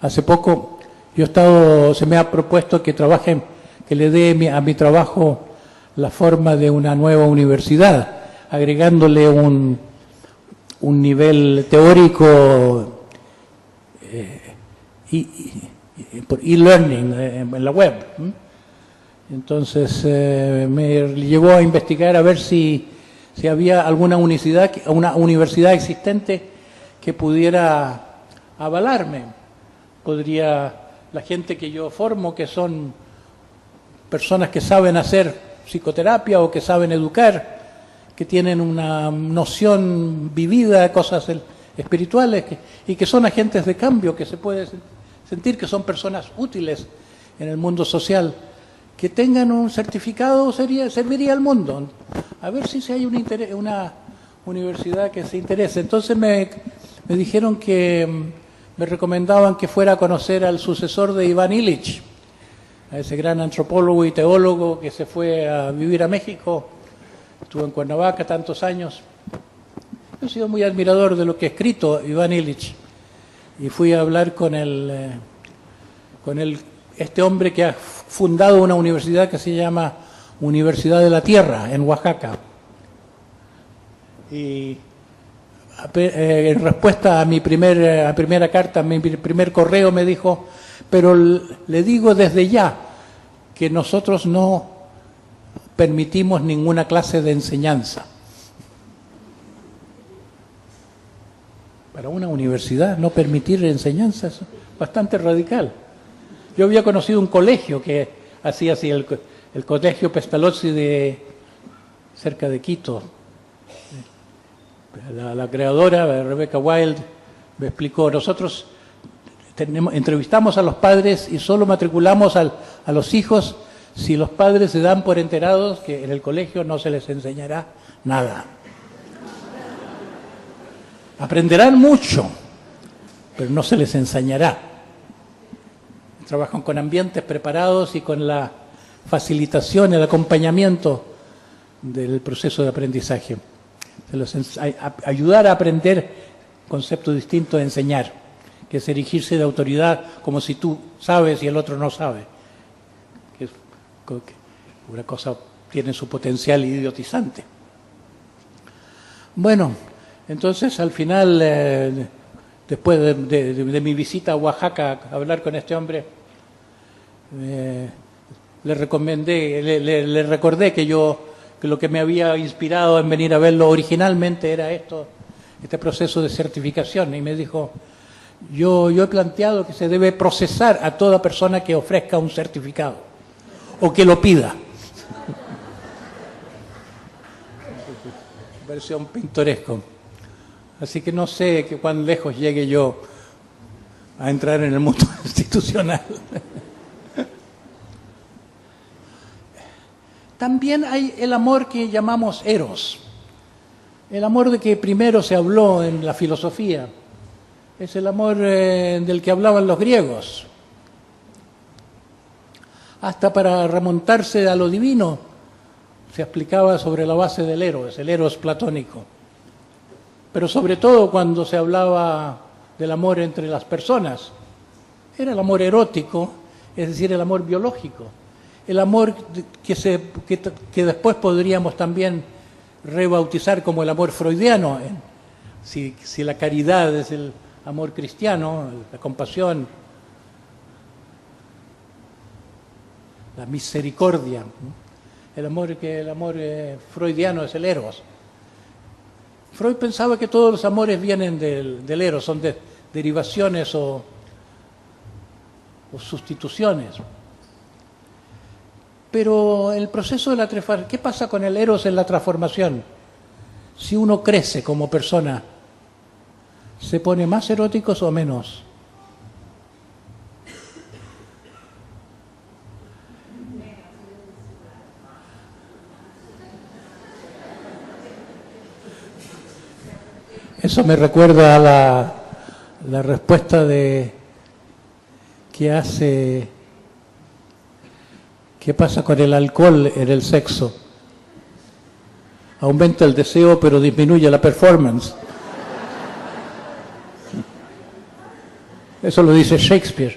Hace poco se me ha propuesto que trabaje, que le dé a mi trabajo la forma de una nueva universidad, agregándole un nivel teórico por e-learning en la web. Entonces me llevó a investigar a ver si había alguna universidad existente que pudiera avalarme. La gente que yo formo, que son personas que saben hacer psicoterapia o que saben educar, que tienen una noción vivida de cosas espirituales y que son agentes de cambio, que se puede sentir que son personas útiles en el mundo social, que tengan un certificado serviría al mundo. A ver si hay una universidad que se interese. Entonces me dijeron que me recomendaban que fuera a conocer al sucesor de Iván Illich, a ese gran antropólogo y teólogo que se fue a vivir a México. Estuvo en Cuernavaca tantos años. Yo he sido muy admirador de lo que ha escrito Iván Illich. Y fui a hablar con este hombre que ha fundado una universidad que se llama Universidad de la Tierra, en Oaxaca. Y en respuesta a mi primera carta, a mi primer correo, me dijo, pero le digo desde ya que nosotros no permitimos ninguna clase de enseñanza. Para una universidad no permitir enseñanza es bastante radical. Yo había conocido un colegio que hacía así, el colegio Pestalozzi cerca de Quito. La creadora, Rebecca Wild, me explicó, nosotros entrevistamos a los padres y solo matriculamos a los hijos si los padres se dan por enterados que en el colegio no se les enseñará nada. Aprenderán mucho, pero no se les enseñará. Trabajan con ambientes preparados y con la facilitación, el acompañamiento del proceso de aprendizaje. Ayudar a aprender, concepto distinto de enseñar, que es erigirse de autoridad como si tú sabes y el otro no sabe. Que una cosa tiene su potencial idiotizante. Bueno, entonces al final, después de mi visita a Oaxaca a hablar con este hombre, le recordé que lo que me había inspirado en venir a verlo originalmente era este proceso de certificación, y me dijo, yo he planteado que se debe procesar a toda persona que ofrezca un certificado o que lo pida. Me pareció un pintoresco. Así que no sé cuán lejos llegue yo a entrar en el mundo institucional. También hay el amor que llamamos eros, el amor de que primero se habló en la filosofía, es el amor del que hablaban los griegos. Hasta para remontarse a lo divino se explicaba sobre la base del eros, el eros platónico. Pero sobre todo cuando se hablaba del amor entre las personas, era el amor erótico, es decir, el amor biológico. El amor que después podríamos también rebautizar como el amor freudiano. Si la caridad es el amor cristiano, la compasión, la misericordia. El amor freudiano es el eros. Freud pensaba que todos los amores vienen del eros, son derivaciones o sustituciones. Pero el proceso de la transformación, ¿qué pasa con el eros en la transformación? Si uno crece como persona, ¿se pone más eróticos o menos? Eso me recuerda la respuesta de qué pasa con el alcohol en el sexo. Aumenta el deseo pero disminuye la performance. Eso lo dice Shakespeare.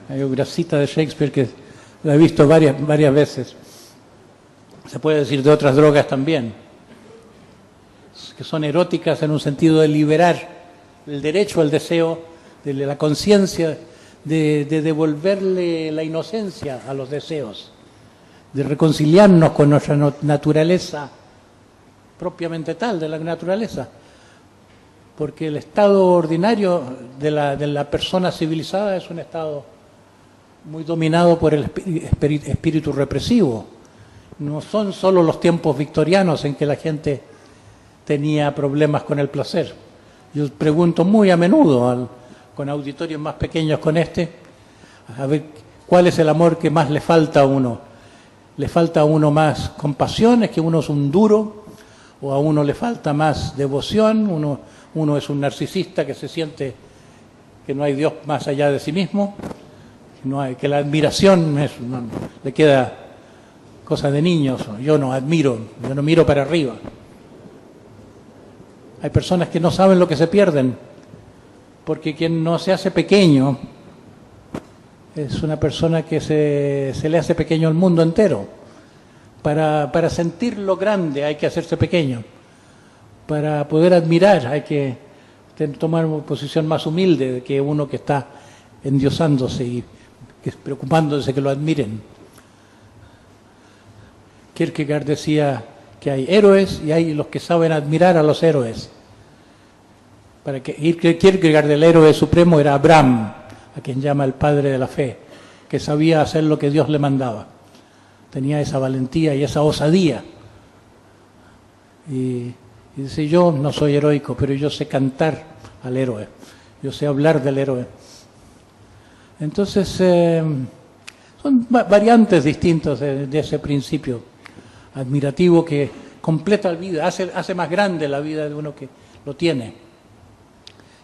Hay una cita de Shakespeare que la he visto varias veces. Se puede decir de otras drogas también, que son eróticas en un sentido de liberar el derecho al deseo, de la conciencia, de devolverle la inocencia a los deseos, de reconciliarnos con nuestra naturaleza propiamente tal, de la naturaleza. Porque el estado ordinario de la persona civilizada es un estado muy dominado por el espíritu represivo. No son solo los tiempos victorianos en que la gente tenía problemas con el placer. Yo pregunto muy a menudo con auditorios más pequeños con a ver cuál es el amor que más le falta a uno. ¿Le falta a uno más compasión? ¿Es que uno es un duro? ¿O a uno le falta más devoción? Uno es un narcisista que se siente que no hay Dios más allá de sí mismo, que la admiración le queda cosa de niños. Yo no miro para arriba. Hay personas que no saben lo que se pierden, porque quien no se hace pequeño es una persona que se le hace pequeño al mundo entero. Para sentir lo grande hay que hacerse pequeño. Para poder admirar hay que tomar una posición más humilde que uno que está endiosándose y preocupándose que lo admiren. Kierkegaard decía que hay héroes y hay los que saben admirar a los héroes. Para Kierkegaard, el héroe supremo era Abraham, a quien llama el padre de la fe, que sabía hacer lo que Dios le mandaba. Tenía esa valentía y esa osadía. Y dice, yo no soy heroico, pero yo sé cantar al héroe, yo sé hablar del héroe. Entonces, son variantes distintas de ese principio admirativo que completa la vida, hace más grande la vida de uno que lo tiene.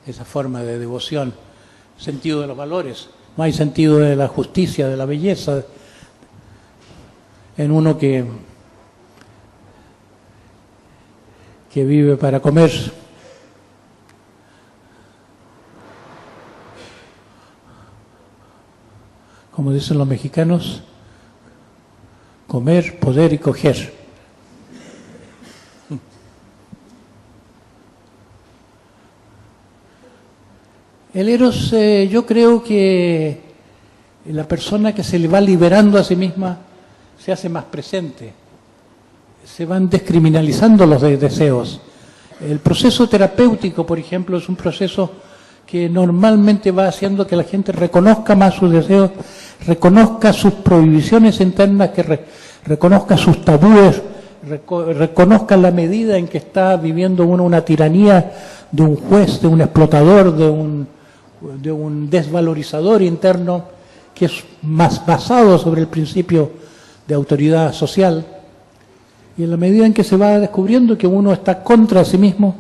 Esa forma de devoción, sentido de los valores. No hay sentido de la justicia, de la belleza, en uno que vive para comer. Como dicen los mexicanos, comer, poder y coger. El eros, yo creo que la persona que se le va liberando a sí misma se hace más presente. Se van descriminalizando los deseos. El proceso terapéutico, por ejemplo, es un proceso que normalmente va haciendo que la gente reconozca más sus deseos, reconozca sus prohibiciones internas, que reconozca sus tabúes, reconozca la medida en que está viviendo uno una tiranía de un juez, de un explotador, de un desvalorizador interno, que es más basado sobre el principio de autoridad social. Y en la medida en que se va descubriendo que uno está contra sí mismo,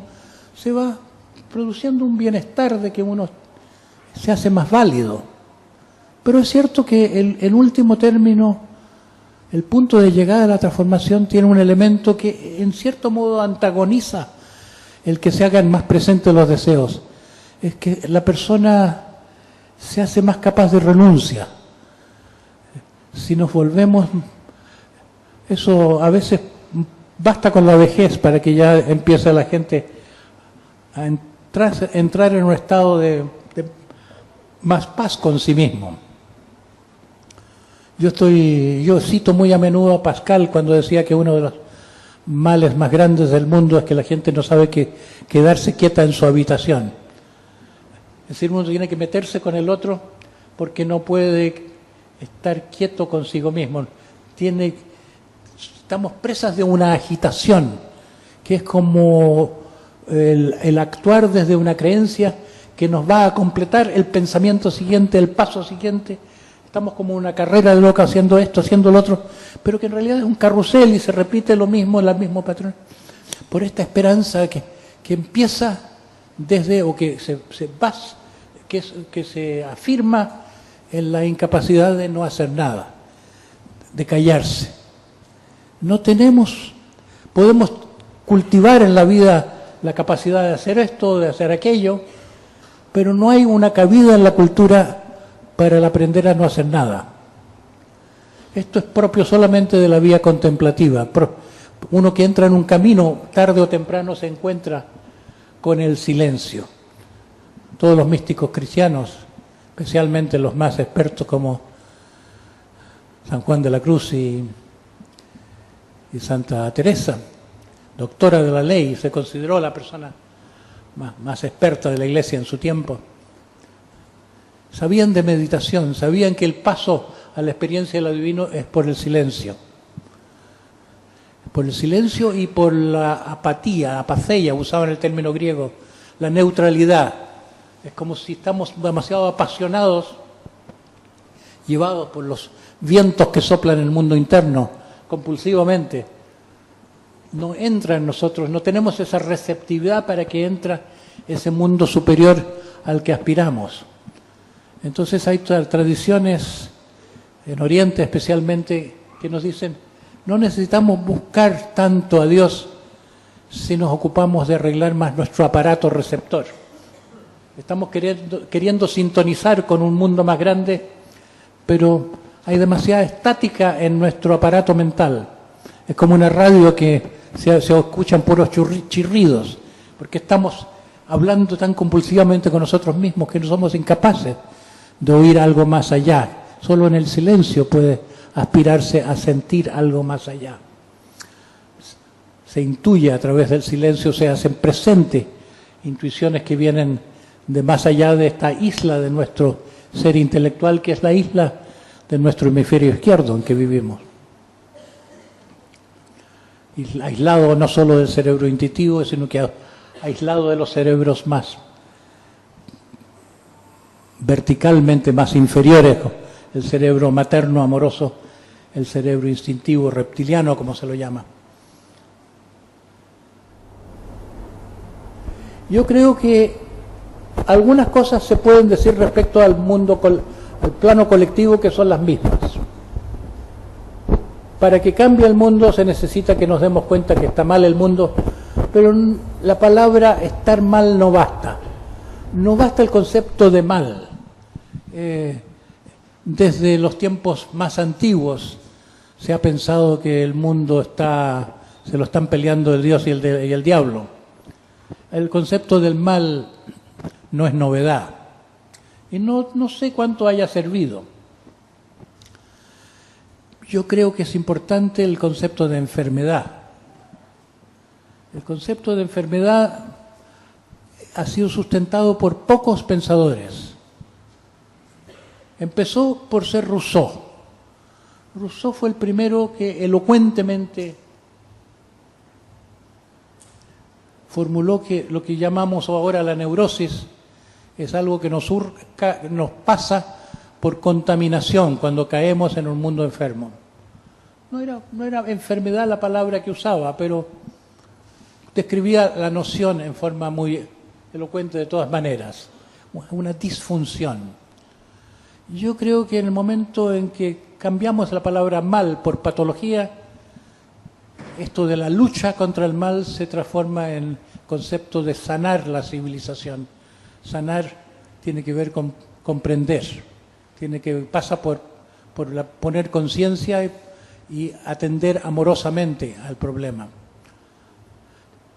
se va produciendo un bienestar de que uno se hace más válido. Pero es cierto que en último término, el punto de llegada a la transformación tiene un elemento que en cierto modo antagoniza el que se hagan más presentes los deseos. Es que la persona se hace más capaz de renuncia. Si nos volvemos, eso a veces basta con la vejez para que ya empiece la gente a entrar en un estado de más paz con sí mismo. Yo cito muy a menudo a Pascal cuando decía que uno de los males más grandes del mundo es que la gente no sabe quedarse quieta en su habitación. Es decir, uno tiene que meterse con el otro porque no puede estar quieto consigo mismo. Estamos presas de una agitación, que es como el actuar desde una creencia que nos va a completar el pensamiento siguiente, el paso siguiente. Estamos como una carrera de loca haciendo esto, haciendo lo otro, pero que en realidad es un carrusel y se repite lo mismo, el mismo patrón. Por esta esperanza que empieza desde, o que que se afirma en la incapacidad de no hacer nada, de callarse. No tenemos, podemos cultivar en la vida la capacidad de hacer esto, de hacer aquello, pero no hay una cabida en la cultura para el aprender a no hacer nada. Esto es propio solamente de la vía contemplativa. Uno que entra en un camino, tarde o temprano se encuentra con el silencio. Todos los místicos cristianos, especialmente los más expertos como San Juan de la Cruz y Santa Teresa, doctora de la ley, se consideró la persona más experta de la Iglesia en su tiempo, sabían de meditación, sabían que el paso a la experiencia de lo divino es por el silencio. Por el silencio y por la apatía, apatheia, usaban el término griego, la neutralidad. Es como si estamos demasiado apasionados, llevados por los vientos que soplan en el mundo interno, compulsivamente. No entra en nosotros, no tenemos esa receptividad para que entre ese mundo superior al que aspiramos. Entonces hay tradiciones en Oriente especialmente que nos dicen: no necesitamos buscar tanto a Dios si nos ocupamos de arreglar más nuestro aparato receptor. Estamos queriendo sintonizar con un mundo más grande, pero hay demasiada estática en nuestro aparato mental. Es como una radio que se escuchan puros chirridos, porque estamos hablando tan compulsivamente con nosotros mismos que no somos incapaces de oír algo más allá. Solo en el silencio puede aspirarse a sentir algo más allá. Se intuye a través del silencio, se hacen presentes intuiciones que vienen de más allá de esta isla de nuestro ser intelectual, que es la isla de nuestro hemisferio izquierdo en que vivimos. Aislado no solo del cerebro intuitivo, sino que aislado de los cerebros más verticalmente más inferiores, el cerebro materno amoroso, el cerebro instintivo reptiliano, como se lo llama. Yo creo que algunas cosas se pueden decir respecto al mundo, al plano colectivo, que son las mismas. Para que cambie el mundo se necesita que nos demos cuenta que está mal el mundo, pero la palabra estar mal no basta. No basta el concepto de mal. Desde los tiempos más antiguos se ha pensado que el mundo se lo están peleando el Dios y el diablo. El concepto del mal no es novedad. Y no sé cuánto haya servido. Yo creo que es importante el concepto de enfermedad. El concepto de enfermedad ha sido sustentado por pocos pensadores. Empezó por ser Rousseau. Rousseau fue el primero que elocuentemente formuló que lo que llamamos ahora la neurosis es algo que nos pasa por contaminación cuando caemos en un mundo enfermo. No era enfermedad la palabra que usaba, pero describía la noción en forma muy elocuente de todas maneras. Una disfunción. Yo creo que en el momento en que cambiamos la palabra mal por patología, esto de la lucha contra el mal se transforma en concepto de sanar la civilización. Sanar tiene que ver con comprender, pasa por poner conciencia y atender amorosamente al problema.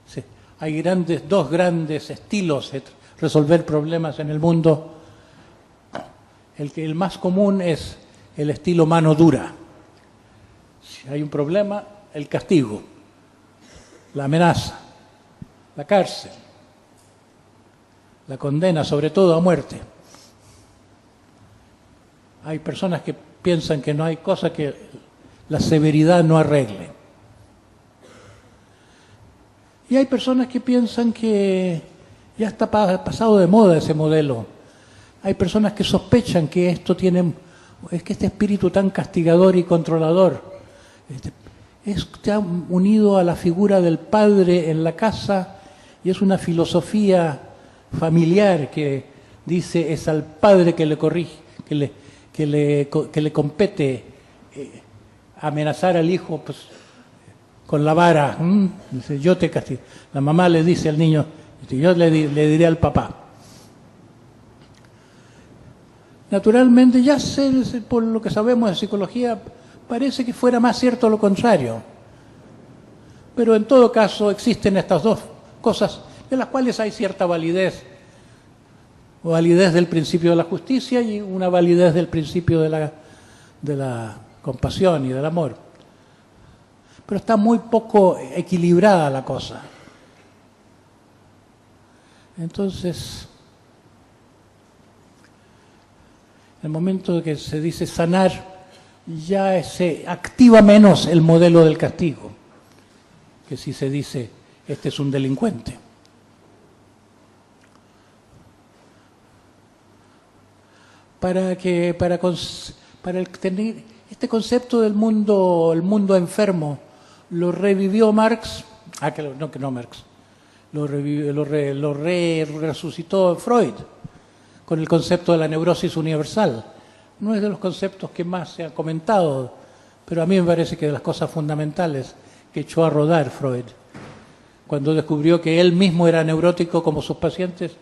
Sí, hay dos grandes estilos de resolver problemas en el mundo. El más común es el estilo mano dura. Si hay un problema, el castigo, la amenaza, la cárcel, la condena, sobre todo a muerte. Hay personas que piensan que no hay cosa que la severidad no arregle. Y hay personas que piensan que ya está pasado de moda ese modelo. Hay personas que sospechan que es que este espíritu tan castigador y controlador está unido a la figura del padre en la casa y es una filosofía familiar que dice es al padre que le corrige, que le compete amenazar al hijo pues, con la vara. Dice, yo te castigo. La mamá le dice al niño, yo le diré al papá. Naturalmente, ya sé, por lo que sabemos de psicología, parece que fuera más cierto lo contrario. Pero en todo caso existen estas dos cosas de las cuales hay cierta validez. Validez del principio de la justicia y una validez del principio de la compasión y del amor. Pero está muy poco equilibrada la cosa. Entonces, en el momento que se dice sanar, ya se activa menos el modelo del castigo, que si se dice, este es un delincuente. Para tener este concepto del mundo, el mundo enfermo, lo revivió Marx, no Marx, lo resucitó Freud, con el concepto de la neurosis universal. No es de los conceptos que más se han comentado, pero a mí me parece que de las cosas fundamentales que echó a rodar Freud. Cuando descubrió que él mismo era neurótico como sus pacientes,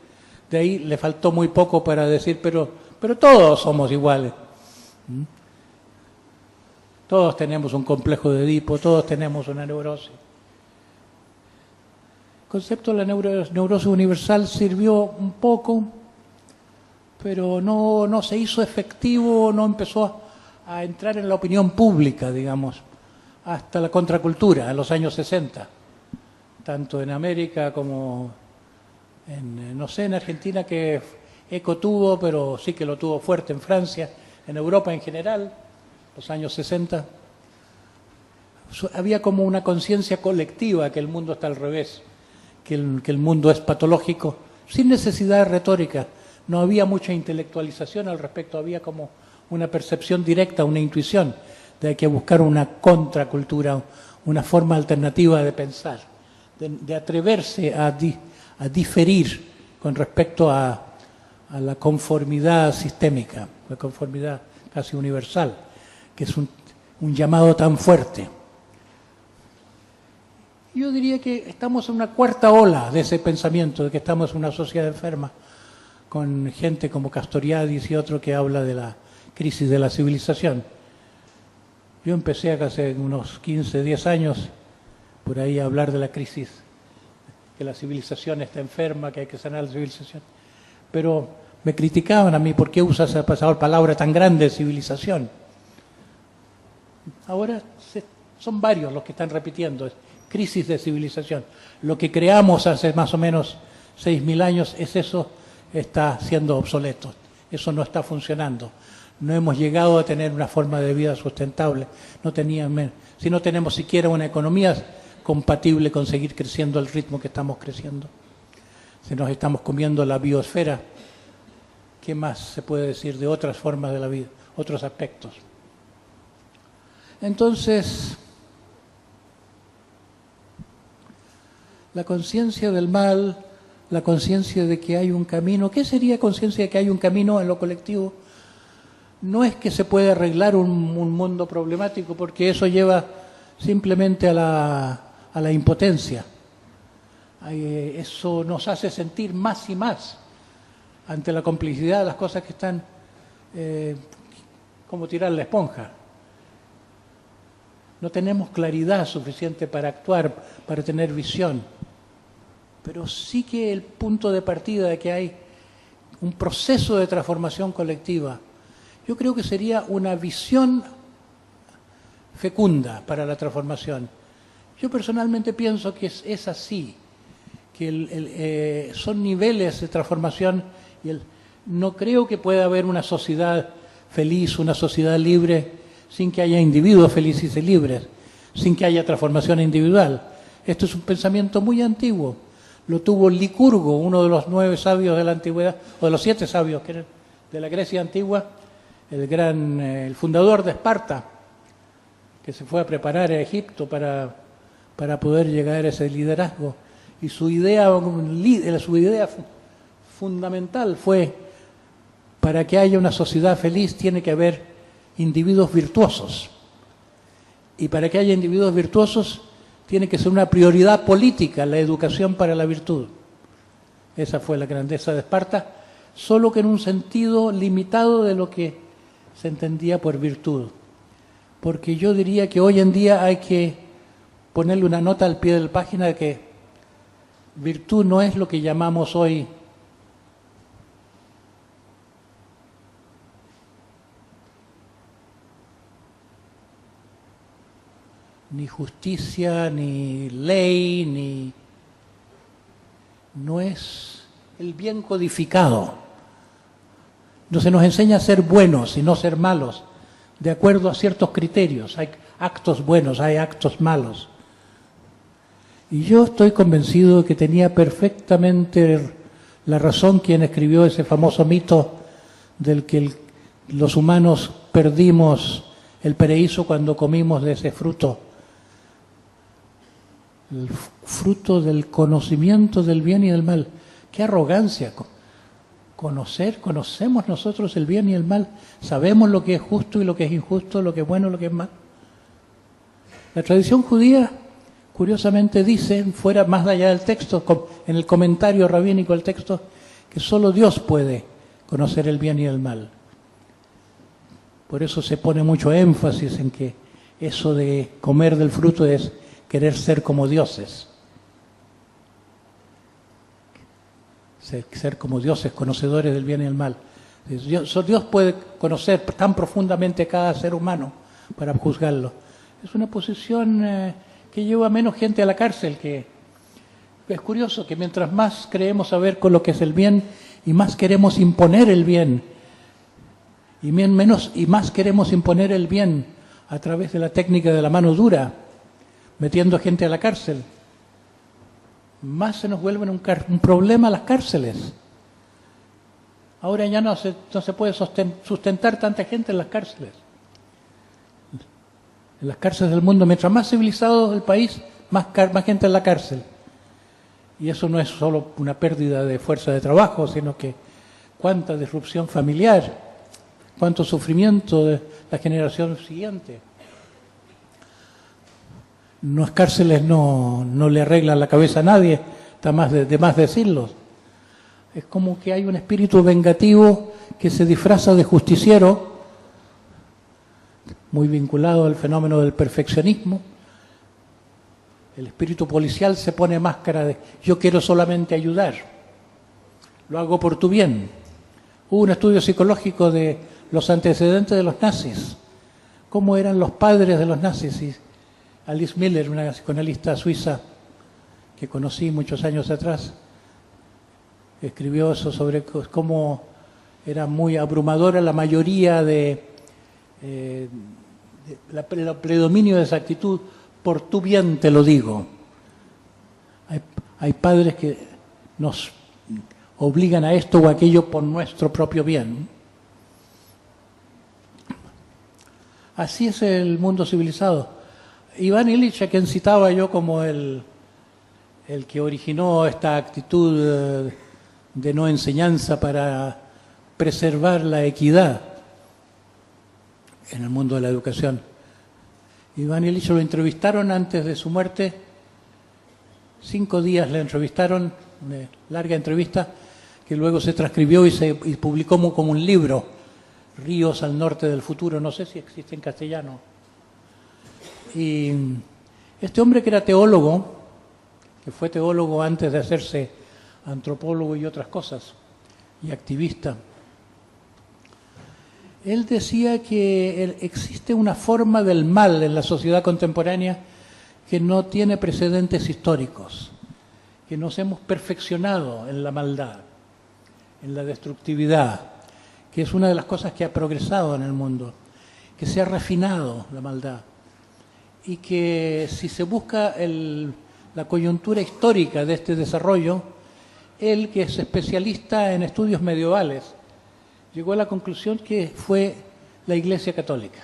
de ahí le faltó muy poco para decir, pero todos somos iguales. Todos tenemos un complejo de Edipo, todos tenemos una neurosis. El concepto de la neurosis universal sirvió un poco, pero no se hizo efectivo, no empezó a entrar en la opinión pública, digamos, hasta la contracultura, en los años 60, tanto en América como en Argentina, que eco tuvo, pero sí que lo tuvo fuerte en Francia, en Europa en general, los años 60. Había como una conciencia colectiva que el mundo está al revés, que el mundo es patológico, sin necesidad de retórica. No había mucha intelectualización al respecto, había como una percepción directa, una intuición de que buscar una contracultura, una forma alternativa de pensar, de atreverse a diferir con respecto a la conformidad sistémica, la conformidad casi universal, que es un llamado tan fuerte. Yo diría que estamos en una cuarta ola de ese pensamiento, de que estamos en una sociedad enferma, con gente como Castoriadis y otro que habla de la crisis de la civilización. Yo empecé hace unos 15, 10 años por ahí a hablar de la crisis, que la civilización está enferma, que hay que sanar la civilización. Pero me criticaban a mí, ¿por qué usas esa palabra tan grande, civilización? Ahora son varios los que están repitiendo, es crisis de civilización. Lo que creamos hace más o menos 6.000 años es eso, está siendo obsoleto, eso no está funcionando. No hemos llegado a tener una forma de vida sustentable, si no tenemos siquiera una economía compatible con seguir creciendo al ritmo que estamos creciendo. Si nos estamos comiendo la biosfera, ¿qué más se puede decir de otras formas de la vida, otros aspectos? Entonces, la conciencia del mal, la conciencia de que hay un camino. ¿Qué sería conciencia de que hay un camino en lo colectivo? No es que se pueda arreglar un mundo problemático, porque eso lleva simplemente a la impotencia. Eso nos hace sentir más y más ante la complicidad de las cosas que están como tirar la esponja. No tenemos claridad suficiente para actuar, para tener visión. Pero sí que el punto de partida de que hay un proceso de transformación colectiva, yo creo que sería una visión fecunda para la transformación. Yo personalmente pienso que es así, que son niveles de transformación y no creo que pueda haber una sociedad feliz, una sociedad libre, sin que haya individuos felices y libres, sin que haya transformación individual. Esto es un pensamiento muy antiguo. Lo tuvo Licurgo, uno de los 9 sabios de la antigüedad, o de los 7 sabios que eran de la Grecia antigua, el fundador de Esparta, que se fue a preparar a Egipto para poder llegar a ese liderazgo. Y su idea fundamental fue, para que haya una sociedad feliz tiene que haber individuos virtuosos. Y para que haya individuos virtuosos tiene que ser una prioridad política la educación para la virtud. Esa fue la grandeza de Esparta, solo que en un sentido limitado de lo que se entendía por virtud. Porque yo diría que hoy en día hay que ponerle una nota al pie de la página de que virtud no es lo que llamamos hoy ni justicia, ni ley, ni... no es el bien codificado. No se nos enseña a ser buenos y no ser malos, de acuerdo a ciertos criterios. Hay actos buenos, hay actos malos. Y yo estoy convencido de que tenía perfectamente la razón quien escribió ese famoso mito del que los humanos perdimos el paraíso cuando comimos de ese fruto. El fruto del conocimiento del bien y del mal. ¡Qué arrogancia! Conocemos nosotros el bien y el mal. Sabemos lo que es justo y lo que es injusto, lo que es bueno y lo que es mal. La tradición judía, curiosamente, dice, fuera más allá del texto, en el comentario rabínico del texto, que solo Dios puede conocer el bien y el mal. Por eso se pone mucho énfasis en que eso de comer del fruto es querer ser como dioses. Ser como dioses, conocedores del bien y el mal. Dios puede conocer tan profundamente cada ser humano para juzgarlo. Es una posición que lleva menos gente a la cárcel. Que es curioso que mientras más creemos saber con lo que es el bien y más queremos imponer el bien, y más queremos imponer el bien a través de la técnica de la mano dura, metiendo gente a la cárcel, más se nos vuelven un problema las cárceles. Ahora ya no se puede sustentar tanta gente en las cárceles. En las cárceles del mundo, mientras más civilizado el país, más gente en la cárcel. Y eso no es solo una pérdida de fuerza de trabajo, sino que cuánta disrupción familiar, cuánto sufrimiento de la generación siguiente. Las cárceles no le arreglan la cabeza a nadie, está de más decirlo. Es como que hay un espíritu vengativo que se disfraza de justiciero, muy vinculado al fenómeno del perfeccionismo. El espíritu policial se pone máscara de yo quiero solamente ayudar, lo hago por tu bien. Hubo un estudio psicológico de los antecedentes de los nazis, cómo eran los padres de los nazis. Y Alice Miller, una psicoanalista suiza que conocí muchos años atrás, escribió eso sobre cómo era muy abrumadora la mayoría el predominio de esa actitud, por tu bien te lo digo. Hay padres que nos obligan a esto o aquello por nuestro propio bien. Así es el mundo civilizado. Iván Illich, a quien citaba yo como el que originó esta actitud de no enseñanza para preservar la equidad en el mundo de la educación. Iván Illich lo entrevistaron antes de su muerte, 5 días le entrevistaron, una larga entrevista, que luego se transcribió y publicó como un libro, Ríos al norte del futuro, no sé si existe en castellano. Y este hombre que era teólogo, que fue teólogo antes de hacerse antropólogo y otras cosas, y activista, él decía que existe una forma del mal en la sociedad contemporánea que no tiene precedentes históricos, que nos hemos perfeccionado en la maldad, en la destructividad, que es una de las cosas que ha progresado en el mundo, que se ha refinado la maldad. Y que si se busca la coyuntura histórica de este desarrollo, él, que es especialista en estudios medievales, llegó a la conclusión que fue la Iglesia Católica.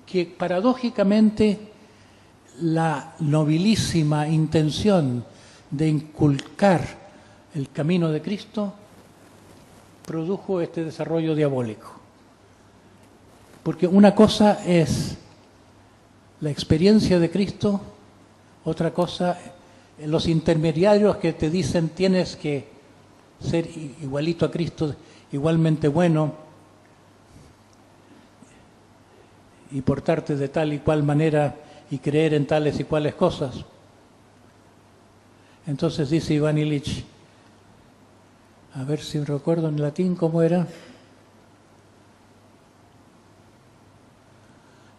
Que paradójicamente la nobilísima intención de inculcar el camino de Cristo produjo este desarrollo diabólico. Porque una cosa es la experiencia de Cristo, otra cosa los intermediarios que te dicen tienes que ser igualito a Cristo, igualmente bueno, y portarte de tal y cual manera y creer en tales y cuales cosas. Entonces dice Iván Ilich, a ver si recuerdo en latín cómo era.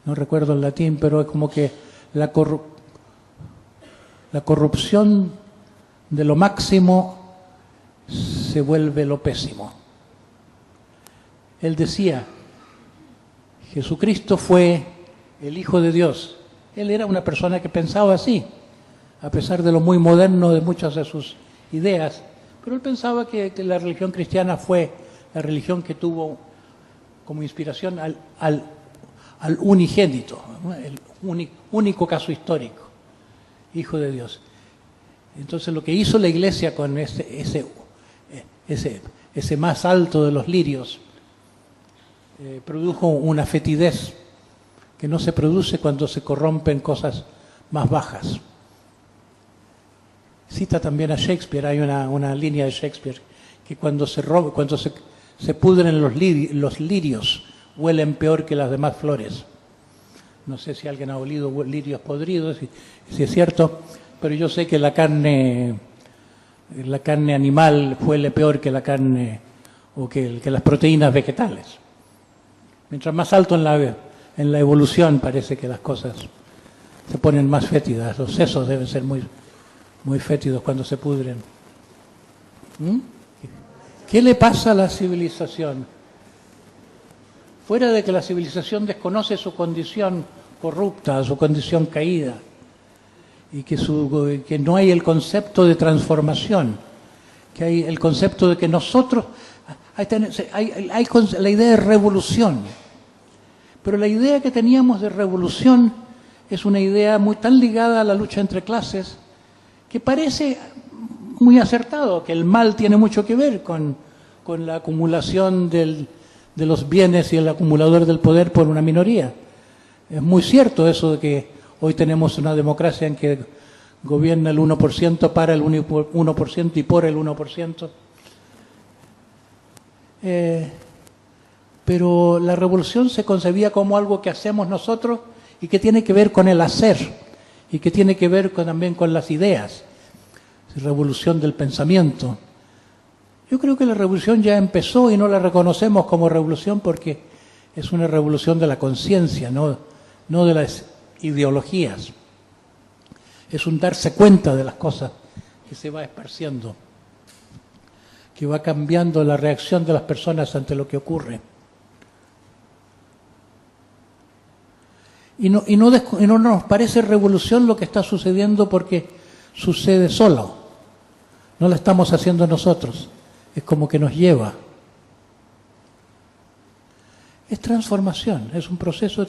No recuerdo el latín, pero es como que la corrupción de lo máximo se vuelve lo pésimo. Él decía, Jesucristo fue el Hijo de Dios. Él era una persona que pensaba así, a pesar de lo muy moderno de muchas de sus ideas, pero él pensaba que la religión cristiana fue la religión que tuvo como inspiración al unigénito, ¿no? El único caso histórico, Hijo de Dios. Entonces lo que hizo la Iglesia con ese más alto de los lirios, produjo una fetidez que no se produce cuando se corrompen cosas más bajas. Cita también a Shakespeare, hay una línea de Shakespeare, que cuando se pudren los lirios, huelen peor que las demás flores. No sé si alguien ha olido lirios podridos, si es cierto, pero yo sé que la carne animal huele peor que la carne o que las proteínas vegetales. Mientras más alto en la evolución parece que las cosas se ponen más fétidas. Los sesos deben ser muy, muy fétidos cuando se pudren. ¿Qué le pasa a la civilización? Fuera de que la civilización desconoce su condición corrupta, su condición caída, y que no hay el concepto de transformación, que hay el concepto de que nosotros, hay la idea de revolución, pero la idea que teníamos de revolución es una idea tan ligada a la lucha entre clases, que parece muy acertado, que el mal tiene mucho que ver con la acumulación de los bienes y el acumulador del poder por una minoría. Es muy cierto eso de que hoy tenemos una democracia en que gobierna el 1% para el 1% y por el 1%. Pero la revolución se concebía como algo que hacemos nosotros y que tiene que ver con el hacer y que tiene que ver también con las ideas. Revolución del pensamiento. Yo creo que la revolución ya empezó y no la reconocemos como revolución porque es una revolución de la conciencia, no de las ideologías. Es un darse cuenta de las cosas que se va esparciendo, que va cambiando la reacción de las personas ante lo que ocurre. Y no nos parece revolución lo que está sucediendo porque sucede solo. No la estamos haciendo nosotros. Es como que nos lleva. Es transformación, es un proceso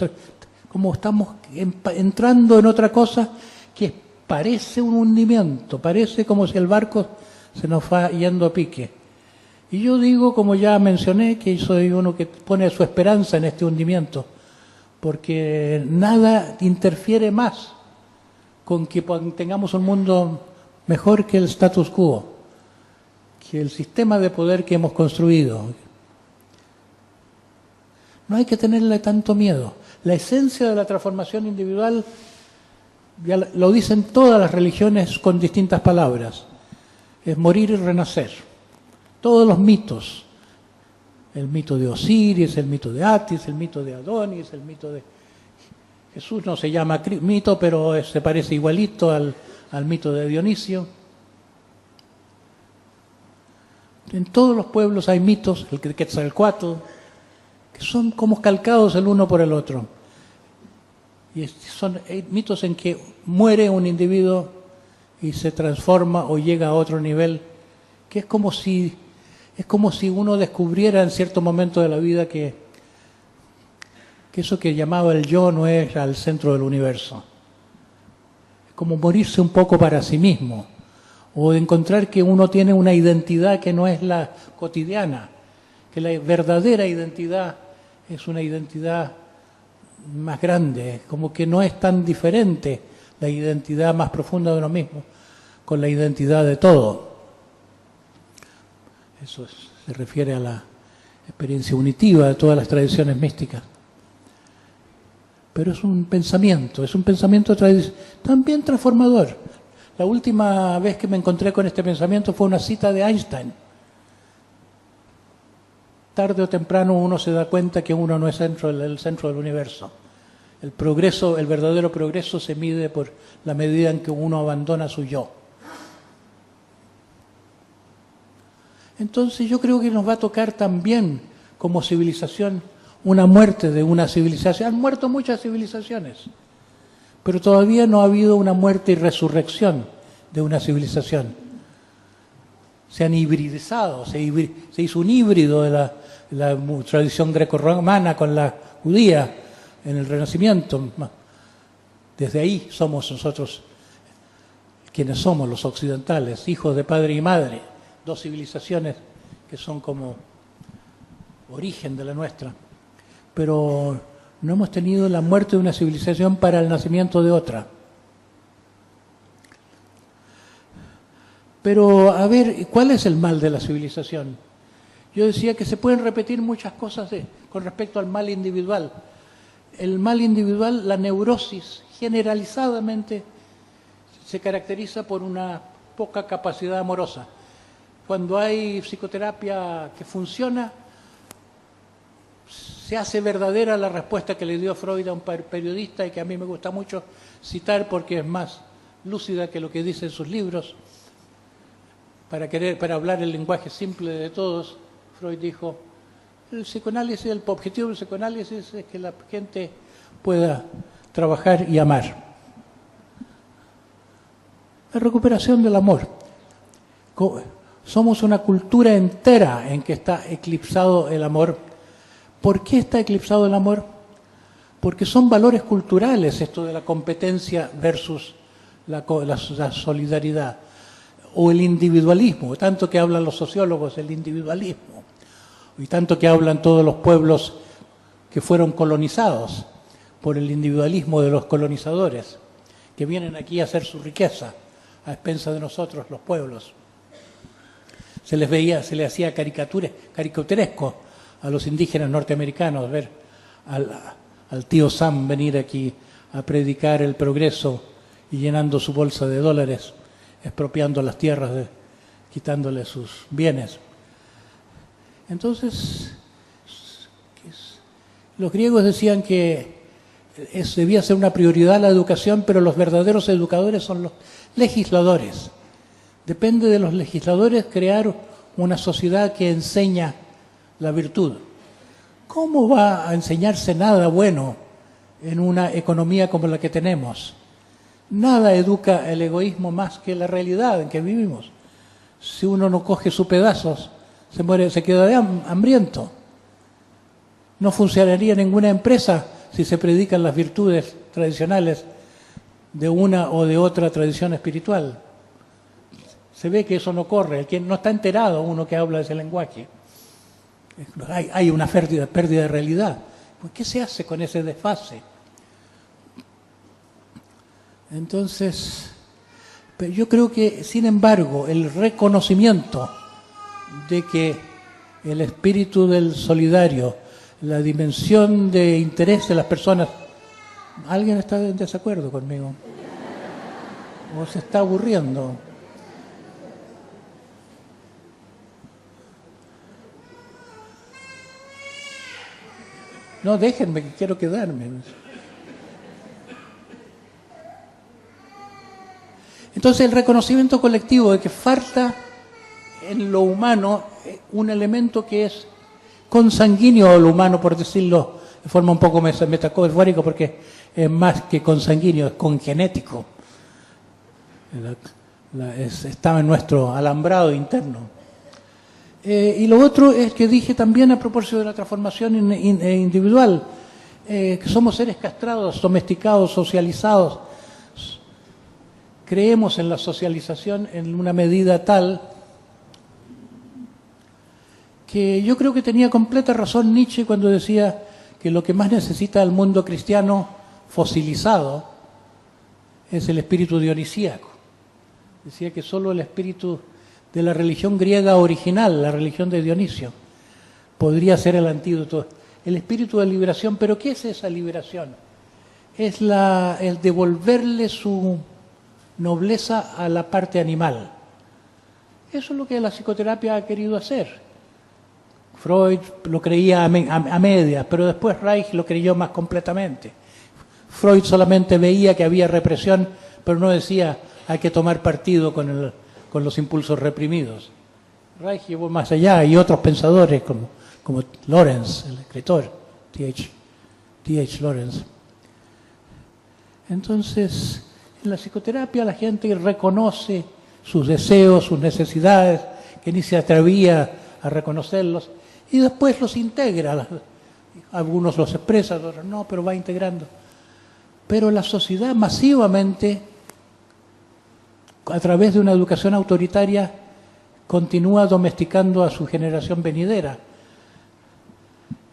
como estamos entrando en otra cosa que parece un hundimiento, parece como si el barco se nos va yendo a pique. Y yo digo, como ya mencioné, que soy uno que pone su esperanza en este hundimiento, porque nada interfiere más con que tengamos un mundo mejor que el status quo, que el sistema de poder que hemos construido. No hay que tenerle tanto miedo. La esencia de la transformación individual, ya lo dicen todas las religiones con distintas palabras, es morir y renacer. Todos los mitos, el mito de Osiris, el mito de Atis, el mito de Adonis, el mito de Jesús no se llama mito, pero se parece igualito al mito de Dionisio. En todos los pueblos hay mitos, el de Quetzalcóatl, que son como calcados el uno por el otro. Y son mitos en que muere un individuo y se transforma o llega a otro nivel, que es como si uno descubriera en cierto momento de la vida que eso que llamaba el yo no es al centro del universo. Es como morirse un poco para sí mismo, o de encontrar que uno tiene una identidad que no es la cotidiana, que la verdadera identidad es una identidad más grande, como que no es tan diferente la identidad más profunda de uno mismo con la identidad de todo. Eso se refiere a la experiencia unitiva de todas las tradiciones místicas. Pero es un pensamiento también transformador. La última vez que me encontré con este pensamiento fue una cita de Einstein. Tarde o temprano uno se da cuenta que uno no es el centro del universo. El progreso, el verdadero progreso se mide por la medida en que uno abandona su yo. Entonces yo creo que nos va a tocar también como civilización una muerte de una civilización. Han muerto muchas civilizaciones, pero todavía no ha habido una muerte y resurrección de una civilización. Se han hibridizado, se hizo un híbrido de la tradición grecorromana con la judía en el Renacimiento. Desde ahí somos nosotros quienes somos los occidentales, hijos de padre y madre, dos civilizaciones que son como origen de la nuestra. Pero no hemos tenido la muerte de una civilización para el nacimiento de otra. Pero, a ver, ¿cuál es el mal de la civilización? Yo decía que se pueden repetir muchas cosas con respecto al mal individual. El mal individual, la neurosis, generalizadamente se caracteriza por una poca capacidad amorosa. Cuando hay psicoterapia que funciona, se hace verdadera la respuesta que le dio Freud a un periodista y que a mí me gusta mucho citar porque es más lúcida que lo que dice en sus libros. Para hablar el lenguaje simple de todos, Freud dijo, el objetivo del psicoanálisis es que la gente pueda trabajar y amar. La recuperación del amor. Somos una cultura entera en que está eclipsado el amor. ¿Por qué está eclipsado el amor? Porque son valores culturales esto de la competencia versus la solidaridad. O el individualismo, tanto que hablan los sociólogos del individualismo, y tanto que hablan todos los pueblos que fueron colonizados por el individualismo de los colonizadores, que vienen aquí a hacer su riqueza a expensas de nosotros, los pueblos. Se les hacía caricaturesco a los indígenas norteamericanos ver al tío Sam venir aquí a predicar el progreso y llenando su bolsa de dólares, expropiando las tierras, quitándole sus bienes. Entonces, los griegos decían que debía ser una prioridad la educación, pero los verdaderos educadores son los legisladores. Depende de los legisladores crear una sociedad que enseña la virtud. ¿Cómo va a enseñarse nada bueno en una economía como la que tenemos? Nada educa el egoísmo más que la realidad en que vivimos. Si uno no coge sus pedazos, se queda hambriento. No funcionaría ninguna empresa si se predican las virtudes tradicionales de una o de otra tradición espiritual. Se ve que eso no corre. El que no está enterado, uno que habla ese lenguaje. Hay una pérdida de realidad. Pues, ¿qué se hace con ese desfase? Entonces, yo creo que, sin embargo, el reconocimiento de que el espíritu del solidario, la dimensión de interés de las personas... ¿Alguien está en desacuerdo conmigo? ¿O se está aburriendo? No, déjenme, que quiero quedarme. Entonces el reconocimiento colectivo de que falta en lo humano un elemento que es consanguíneo a lo humano, por decirlo de forma un poco metafórica, porque es más que consanguíneo, es congenético. Está en nuestro alambrado interno. Y lo otro es que dije también a propósito de la transformación individual, que somos seres castrados, domesticados, socializados, creemos en la socialización en una medida tal que yo creo que tenía completa razón Nietzsche cuando decía que lo que más necesita el mundo cristiano fosilizado es el espíritu dionisíaco. Decía que solo el espíritu de la religión griega original, la religión de Dionisio, podría ser el antídoto. El espíritu de liberación, ¿pero qué es esa liberación? Es el devolverle su nobleza a la parte animal. Eso es lo que la psicoterapia ha querido hacer. Freud lo creía a medias, pero después Reich lo creyó más completamente. Freud solamente veía que había represión, pero no decía hay que tomar partido con los impulsos reprimidos. Reich llevó más allá, y otros pensadores como Lawrence, el escritor, T.H. Lawrence. Entonces, en la psicoterapia la gente reconoce sus deseos, sus necesidades, que ni se atrevía a reconocerlos, y después los integra. Algunos los expresan, otros no, pero va integrando. Pero la sociedad masivamente, a través de una educación autoritaria, continúa domesticando a su generación venidera.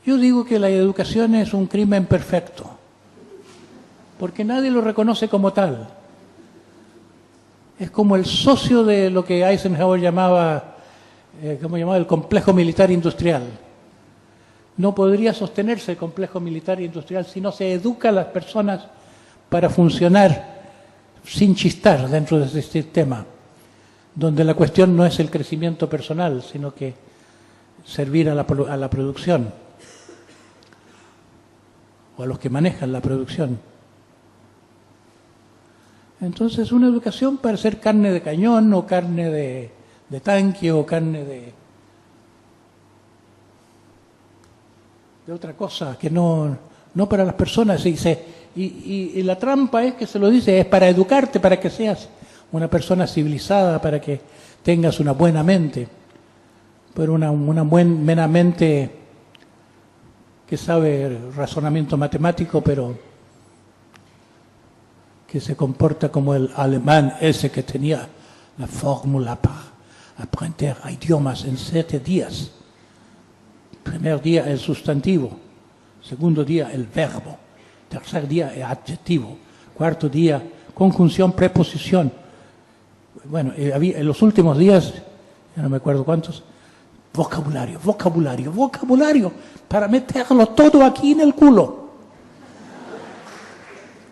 Yo digo que la educación es un crimen perfecto, porque nadie lo reconoce como tal. Es como el socio de lo que Eisenhower llamaba el complejo militar industrial. No podría sostenerse el complejo militar industrial si no se educa a las personas para funcionar sin chistar dentro de ese sistema, donde la cuestión no es el crecimiento personal, sino que servir a la producción, o a los que manejan la producción. Entonces, una educación para ser carne de cañón, o carne de tanque, o carne de otra cosa, que no para las personas. Y la trampa es que se lo dice, es para educarte, para que seas una persona civilizada, para que tengas una buena mente, pero una buena mente que sabe razonamiento matemático, pero que se comporta como el alemán ese que tenía la fórmula para aprender idiomas en 7 días. Primer día el sustantivo, segundo día el verbo, tercer día el adjetivo, cuarto día conjunción, preposición. Bueno, en los últimos días, ya no me acuerdo cuántos, vocabulario, para meterlo todo aquí en el culo.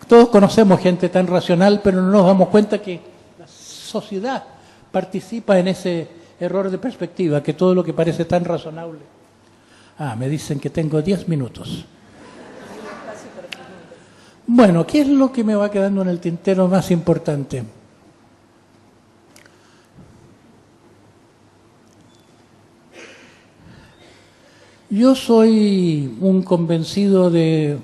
Todos conocemos gente tan racional, pero no nos damos cuenta que la sociedad participa en ese error de perspectiva, que todo lo que parece tan razonable. Me dicen que tengo 10 minutos. Bueno, ¿qué es lo que me va quedando en el tintero más importante? Yo soy un convencido de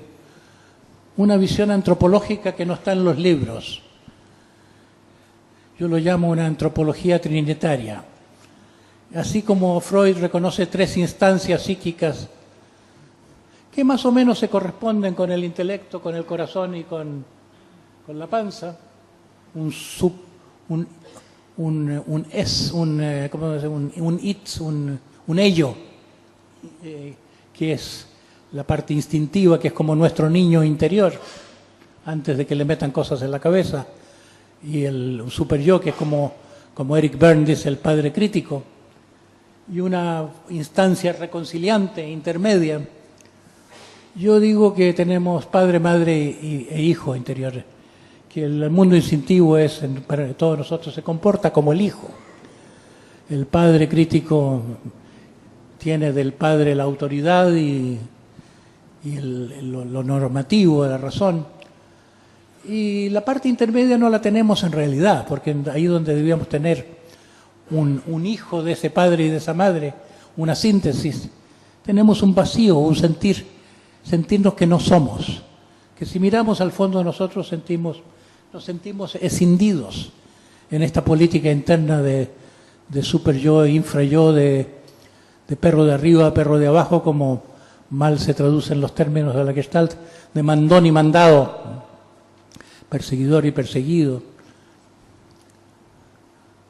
una visión antropológica que no está en los libros. Yo lo llamo una antropología trinitaria. Así como Freud reconoce 3 instancias psíquicas que más o menos se corresponden con el intelecto, con el corazón y con la panza, un ello, que es la parte instintiva, que es como nuestro niño interior, antes de que le metan cosas en la cabeza, y el super yo, que es como Eric Berne dice, el padre crítico, y una instancia reconciliante, intermedia. Yo digo que tenemos padre, madre e hijo interior, que el mundo instintivo para todos nosotros se comporta como el hijo. El padre crítico tiene del padre la autoridad y lo normativo de la razón. Y la parte intermedia no la tenemos en realidad, porque ahí donde debíamos tener un hijo de ese padre y de esa madre, una síntesis, tenemos un vacío, un sentirnos que no somos, que si miramos al fondo de nosotros nos sentimos escindidos en esta política interna de super yo, infra yo, de perro de arriba, perro de abajo, como mal se traducen los términos de la Gestalt, de mandón y mandado, perseguidor y perseguido.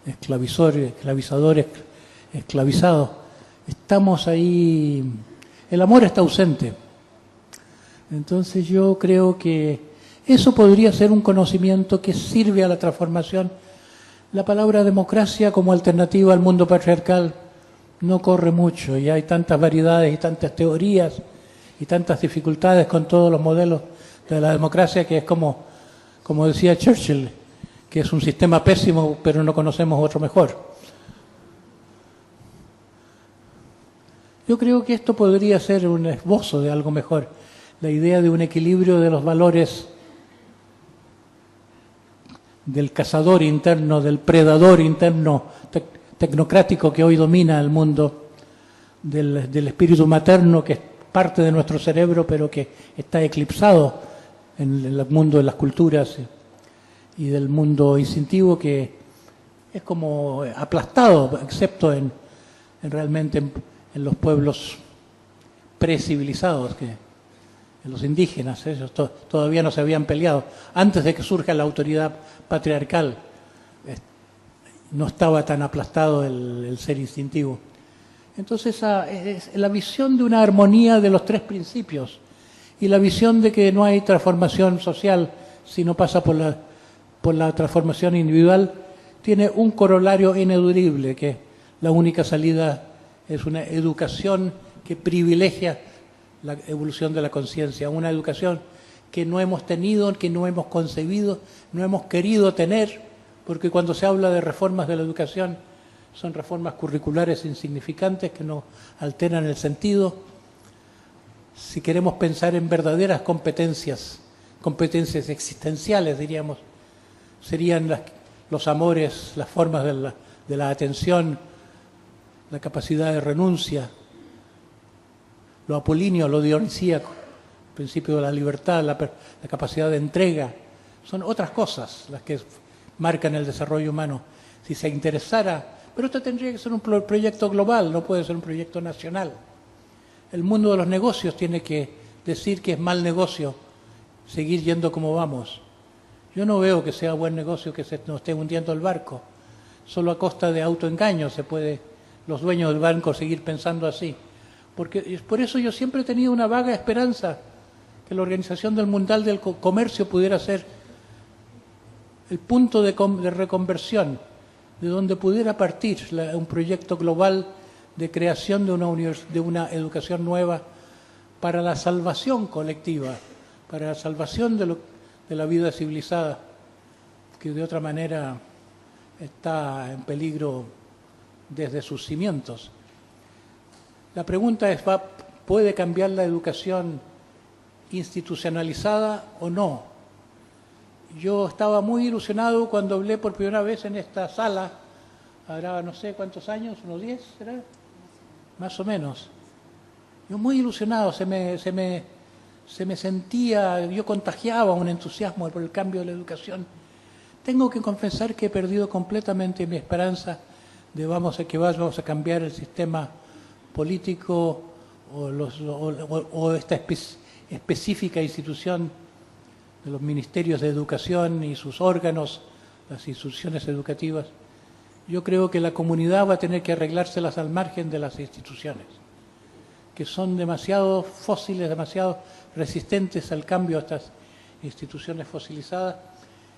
esclavizadores, esclavizados. Estamos ahí, el amor está ausente. Entonces yo creo que eso podría ser un conocimiento que sirve a la transformación. La palabra democracia como alternativa al mundo patriarcal no corre mucho y hay tantas variedades y tantas teorías y tantas dificultades con todos los modelos de la democracia que es como decía Churchill, que es un sistema pésimo pero no conocemos otro mejor. Yo creo que esto podría ser un esbozo de algo mejor, la idea de un equilibrio de los valores del cazador interno, del predador interno tecnocrático que hoy domina el mundo, del espíritu materno que es parte de nuestro cerebro pero que está eclipsado en el mundo de las culturas y del mundo instintivo que es como aplastado, excepto realmente en los pueblos precivilizados, en los indígenas, ellos todavía no se habían peleado. Antes de que surja la autoridad patriarcal, no estaba tan aplastado el ser instintivo. Entonces, es la visión de una armonía de los tres principios y la visión de que no hay transformación social si no pasa por la transformación individual, tiene un corolario ineludible, que la única salida es una educación que privilegia la evolución de la conciencia, una educación que no hemos tenido, que no hemos concebido, no hemos querido tener, porque cuando se habla de reformas de la educación son reformas curriculares insignificantes que no alteran el sentido. Si queremos pensar en verdaderas competencias existenciales, diríamos, serían los amores, las formas de la atención, la capacidad de renuncia, lo apolíneo, lo dionisíaco, el principio de la libertad, la capacidad de entrega. Son otras cosas las que marcan el desarrollo humano. Si se interesara, pero esto tendría que ser un proyecto global, no puede ser un proyecto nacional. El mundo de los negocios tiene que decir que es mal negocio seguir yendo como vamos. Yo no veo que sea buen negocio que se nos esté hundiendo el barco. Solo a costa de autoengaño se puede los dueños del banco seguir pensando así. Porque por eso yo siempre he tenido una vaga esperanza que la Organización Mundial del Comercio pudiera ser el punto de reconversión, de donde pudiera partir un proyecto global de creación de una educación nueva para la salvación colectiva, para la salvación de la vida civilizada, que de otra manera está en peligro desde sus cimientos. La pregunta es, ¿puede cambiar la educación institucionalizada o no? Yo estaba muy ilusionado cuando hablé por primera vez en esta sala, habrá no sé cuántos años, unos 10, ¿será? Más o menos. Yo muy ilusionado, se me sentía, yo contagiaba un entusiasmo por el cambio de la educación. Tengo que confesar que he perdido completamente mi esperanza de que vamos a cambiar el sistema político o esta específica institución de los ministerios de educación y sus órganos, las instituciones educativas. Yo creo que la comunidad va a tener que arreglárselas al margen de las instituciones, que son demasiado fósiles, demasiado resistentes al cambio a estas instituciones fosilizadas,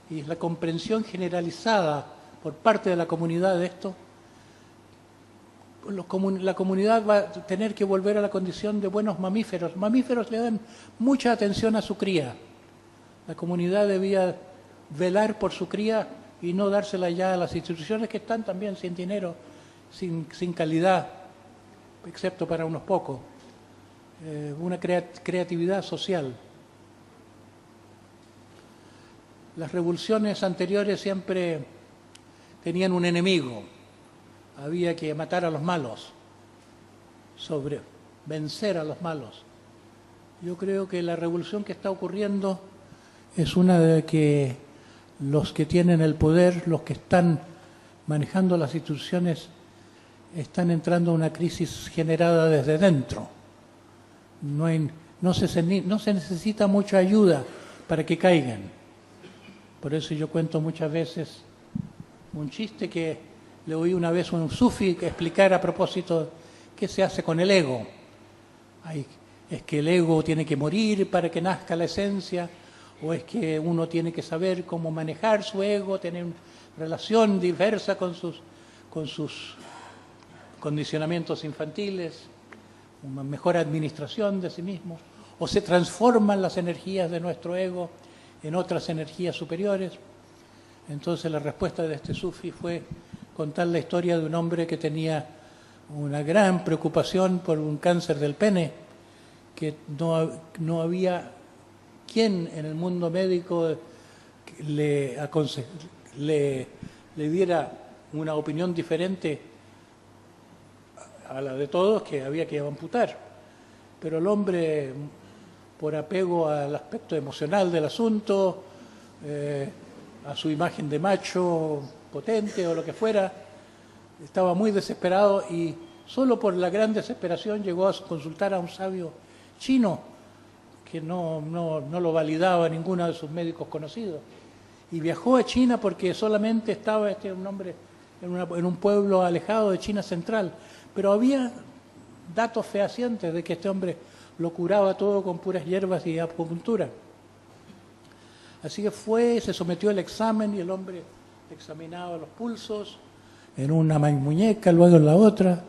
y la comprensión generalizada por parte de la comunidad de esto. La comunidad va a tener que volver a la condición de buenos mamíferos. Mamíferos le dan mucha atención a su cría. La comunidad debía velar por su cría y no dársela ya a las instituciones que están también sin dinero, sin calidad, excepto para unos pocos. Una creatividad social. Las revoluciones anteriores siempre tenían un enemigo. Había que matar a los malos, vencer a los malos. Yo creo que la revolución que está ocurriendo es una de que los que tienen el poder, los que están manejando las instituciones, están entrando a una crisis generada desde dentro. No se necesita mucha ayuda para que caigan. Por eso yo cuento muchas veces un chiste que le oí una vez a un sufi explicar a propósito qué se hace con el ego. ¿Es que el ego tiene que morir para que nazca la esencia? ¿O es que uno tiene que saber cómo manejar su ego, tener una relación diversa con sus condicionamientos infantiles, una mejor administración de sí mismo? ¿O se transforman las energías de nuestro ego en otras energías superiores? Entonces la respuesta de este sufi fue contar la historia de un hombre que tenía una gran preocupación por un cáncer del pene, que no había quien en el mundo médico le diera una opinión diferente a la de todos, que había que amputar. Pero el hombre, por apego al aspecto emocional del asunto, a su imagen de macho potente o lo que fuera, estaba muy desesperado y solo por la gran desesperación llegó a consultar a un sabio chino que no lo validaba ninguno de sus médicos conocidos. Y viajó a China porque solamente estaba un hombre en un pueblo alejado de China central, pero había datos fehacientes de que este hombre lo curaba todo con puras hierbas y acupuntura. Así que se sometió al examen y el hombre examinaba los pulsos en una muñeca, luego en la otra,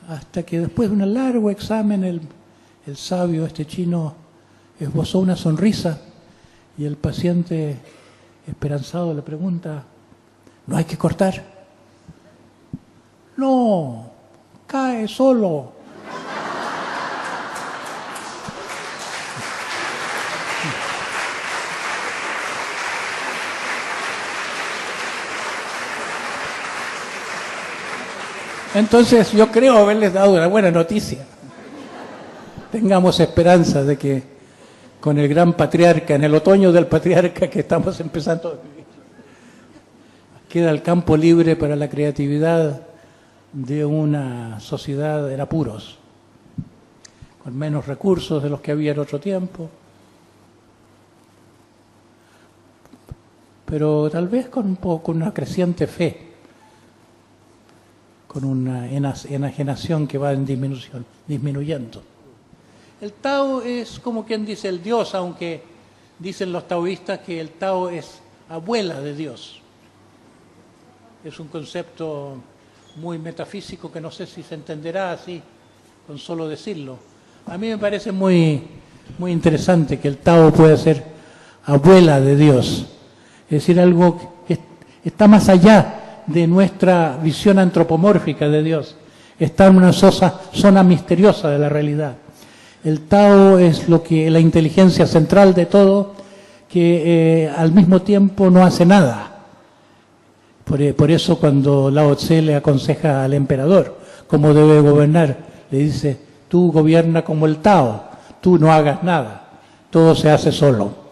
hasta que después de un largo examen el sabio, este chino, esbozó una sonrisa y el paciente esperanzado le pregunta: ¿no hay que cortar? No, cae solo. Entonces yo creo haberles dado una buena noticia. Tengamos esperanza de que con el gran patriarca, en el otoño del patriarca que estamos empezando a vivir, queda el campo libre para la creatividad de una sociedad en apuros, con menos recursos de los que había en otro tiempo, pero tal vez con una creciente fe, con una enajenación que va en disminuyendo. El Tao es como quien dice el Dios, aunque dicen los taoístas que el Tao es abuela de Dios. Es un concepto muy metafísico que no sé si se entenderá así con solo decirlo. A mí me parece muy interesante que el Tao pueda ser abuela de Dios, es decir, algo que está más allá de nuestra visión antropomórfica de Dios, está en una zona misteriosa de la realidad. El Tao es la inteligencia central de todo, que al mismo tiempo no hace nada. Por eso cuando Lao Tse le aconseja al emperador cómo debe gobernar, le dice: tú gobierna como el Tao, tú no hagas nada, todo se hace solo.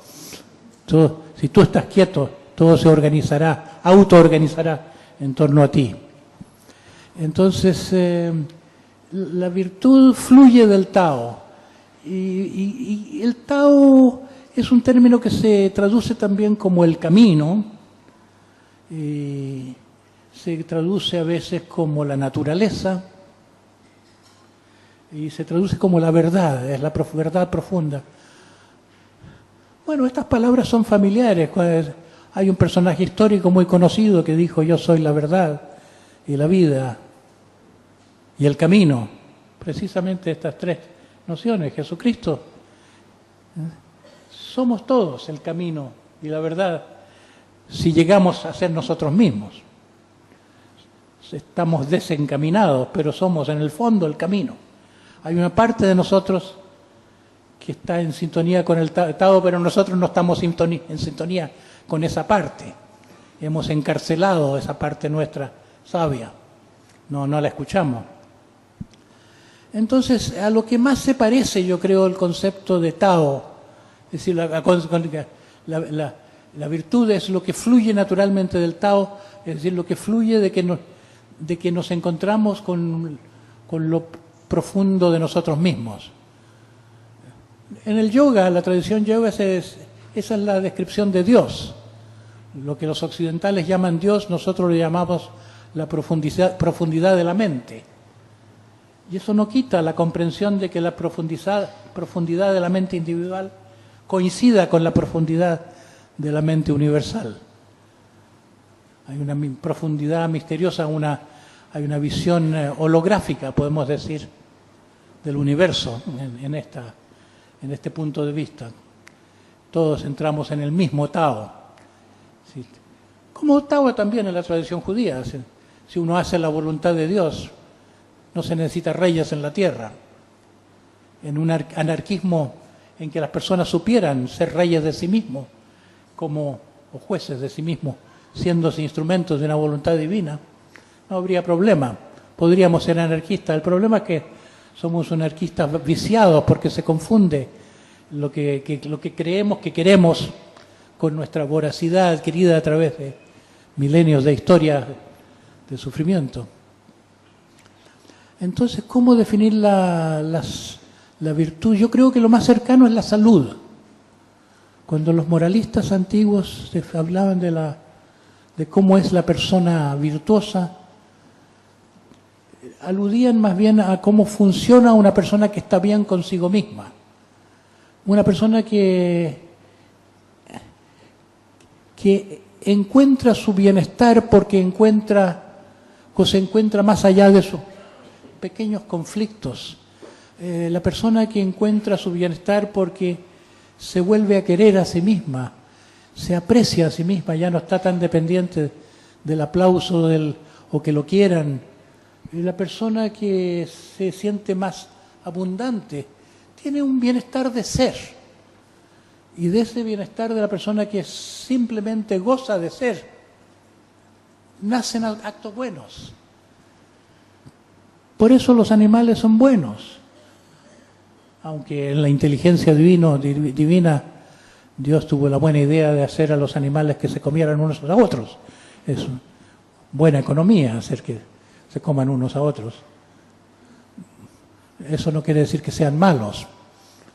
Si tú estás quieto, todo se autoorganizará en torno a ti. Entonces, la virtud fluye del Tao. Y el Tao es un término que se traduce también como el camino, se traduce a veces como la naturaleza, y se traduce como la verdad, es la verdad profunda. Bueno, estas palabras son familiares. Hay un personaje histórico muy conocido que dijo: yo soy la verdad y la vida y el camino. Precisamente estas tres nociones. Jesucristo, somos todos el camino y la verdad si llegamos a ser nosotros mismos. Estamos desencaminados, pero somos en el fondo el camino. Hay una parte de nosotros que está en sintonía con el Tao, pero nosotros no estamos en sintonía con esa parte. Hemos encarcelado esa parte nuestra sabia, no la escuchamos. Entonces, a lo que más se parece, yo creo, el concepto de Tao, es decir, la virtud es lo que fluye naturalmente del Tao, es decir, lo que fluye de que nos encontramos con lo profundo de nosotros mismos. En el yoga, la tradición yoga, esa es la descripción de Dios. Lo que los occidentales llaman Dios, nosotros lo llamamos la profundidad de la mente. Y eso no quita la comprensión de que la profundidad de la mente individual coincida con la profundidad de la mente universal. Hay una profundidad misteriosa, hay una visión holográfica, podemos decir, del universo en este punto de vista. Todos entramos en el mismo Tao. ¿Sí? Como Tao también en la tradición judía. Si uno hace la voluntad de Dios, no se necesita reyes en la tierra. En un anarquismo en que las personas supieran ser reyes de sí mismos, o jueces de sí mismos, siendo instrumentos de una voluntad divina, no habría problema. Podríamos ser anarquistas. El problema es que somos anarquistas viciados porque se confunde lo que creemos que queremos con nuestra voracidad adquirida a través de milenios de historia de sufrimiento. Entonces, ¿cómo definir la virtud? Yo creo que lo más cercano es la salud. Cuando los moralistas antiguos hablaban de cómo es la persona virtuosa, aludían más bien a cómo funciona una persona que está bien consigo misma. Una persona que encuentra su bienestar porque se encuentra más allá de sus pequeños conflictos. La persona que encuentra su bienestar porque se vuelve a querer a sí misma, se aprecia a sí misma, ya no está tan dependiente del aplauso o que lo quieran. La persona que se siente más abundante tiene un bienestar de ser. Y de ese bienestar de la persona que simplemente goza de ser, nacen actos buenos. Por eso los animales son buenos. Aunque en la inteligencia divina Dios tuvo la buena idea de hacer a los animales que se comieran unos a otros. Es buena economía hacer que se coman unos a otros. Eso no quiere decir que sean malos.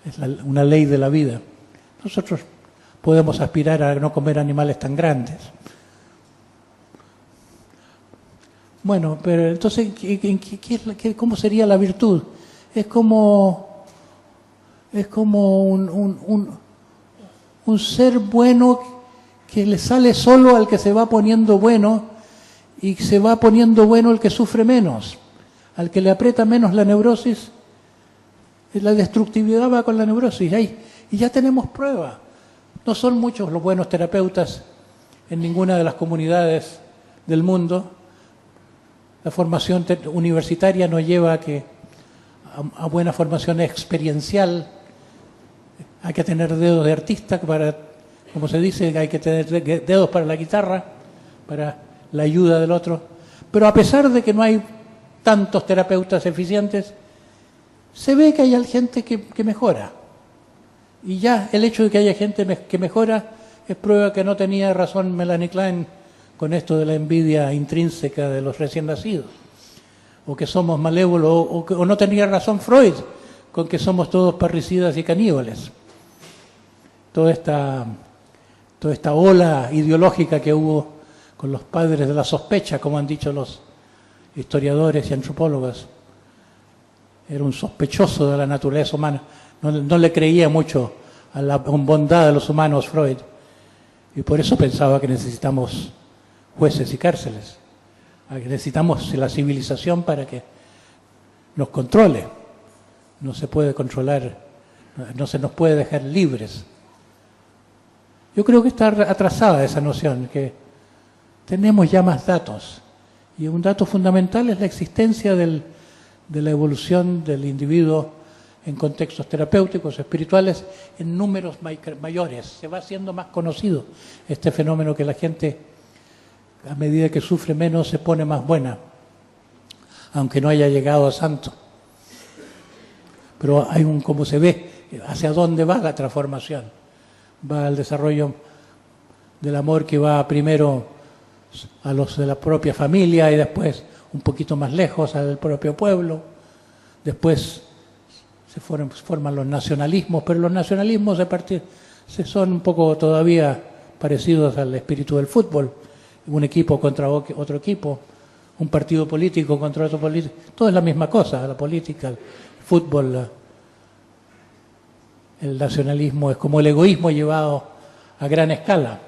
Es una ley de la vida. Nosotros podemos aspirar a no comer animales tan grandes. Bueno, pero entonces, ¿cómo sería la virtud? Es como un ser bueno que le sale solo al que se va poniendo bueno, y se va poniendo bueno el que sufre menos. Al que le aprieta menos la neurosis, la destructividad va con la neurosis. Y ya tenemos prueba. No son muchos los buenos terapeutas en ninguna de las comunidades del mundo. La formación universitaria no lleva a buena formación experiencial. Hay que tener dedos de artista como se dice, hay que tener dedos para la guitarra, para la ayuda del otro. Pero a pesar de que no hay tantos terapeutas eficientes, se ve que hay gente que mejora. Y ya el hecho de que haya gente que mejora es prueba que no tenía razón Melanie Klein con esto de la envidia intrínseca de los recién nacidos, o que somos malévolos, o no tenía razón Freud con que somos todos parricidas y caníbales. Toda esta ola ideológica que hubo con los padres de la sospecha, como han dicho los historiadores y antropólogos, era un sospechoso de la naturaleza humana. No le creía mucho a la bondad de los humanos Freud, y por eso pensaba que necesitamos jueces y cárceles, que necesitamos la civilización para que nos controle. No se puede controlar, no se nos puede dejar libres. Yo creo que está atrasada esa noción, que tenemos ya más datos, y un dato fundamental es la existencia de la evolución del individuo en contextos terapéuticos, espirituales, en números mayores. Se va haciendo más conocido este fenómeno que la gente, a medida que sufre menos, se pone más buena, aunque no haya llegado a santo. Pero hay como se ve, hacia dónde va la transformación. Va al desarrollo del amor que va primero a los de la propia familia y después un poquito más lejos al propio pueblo. Después se forman los nacionalismos, pero los nacionalismos son un poco todavía parecidos al espíritu del fútbol. Un equipo contra otro equipo, un partido político contra otro político. Todo es la misma cosa, la política, el fútbol, el nacionalismo es como el egoísmo llevado a gran escala.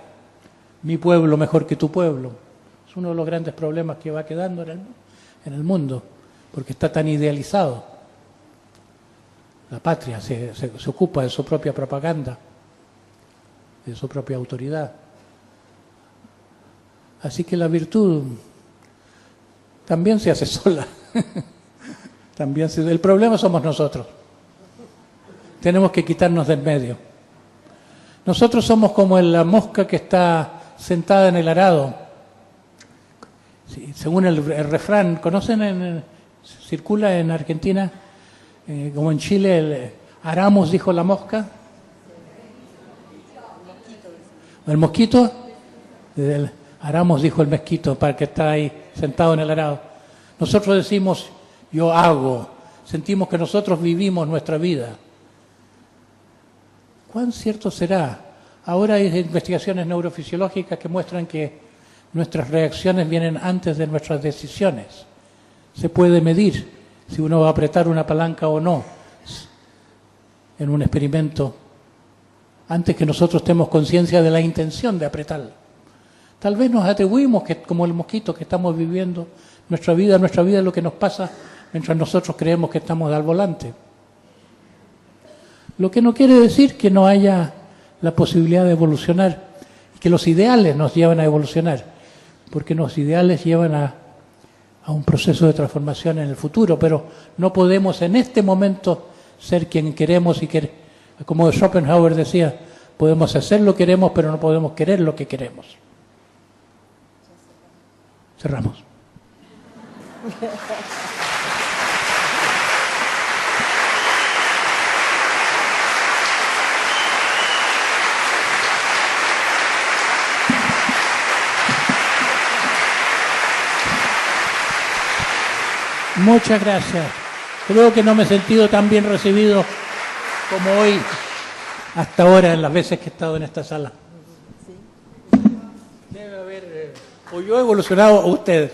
Mi pueblo mejor que tu pueblo. Es uno de los grandes problemas que va quedando en el mundo, porque está tan idealizado. La patria se ocupa de su propia propaganda, de su propia autoridad. Así que la virtud también se hace sola. El problema somos nosotros. Tenemos que quitarnos del medio. Nosotros somos como la mosca que está sentada en el arado. Sí, según el refrán, ¿conocen? Circula en Argentina, como en Chile, Aramos dijo la mosca. El mosquito, Aramos dijo el mosquito, para que está ahí sentado en el arado. Nosotros decimos, yo hago. Sentimos que nosotros vivimos nuestra vida. ¿Cuán cierto será? Ahora hay investigaciones neurofisiológicas que muestran que nuestras reacciones vienen antes de nuestras decisiones. Se puede medir si uno va a apretar una palanca o no en un experimento antes que nosotros tengamos conciencia de la intención de apretarla. Tal vez nos atribuimos que, como el mosquito, que estamos viviendo nuestra vida es lo que nos pasa mientras nosotros creemos que estamos al volante. Lo que no quiere decir que no haya la posibilidad de evolucionar, que los ideales nos llevan a evolucionar, porque los ideales llevan a un proceso de transformación en el futuro, pero no podemos en este momento ser quien queremos como Schopenhauer decía, podemos hacer lo que queremos, pero no podemos querer lo que queremos. Cerramos. Muchas gracias. Creo que no me he sentido tan bien recibido como hoy, hasta ahora, en las veces que he estado en esta sala. Debe haber, o yo he evolucionado o ustedes.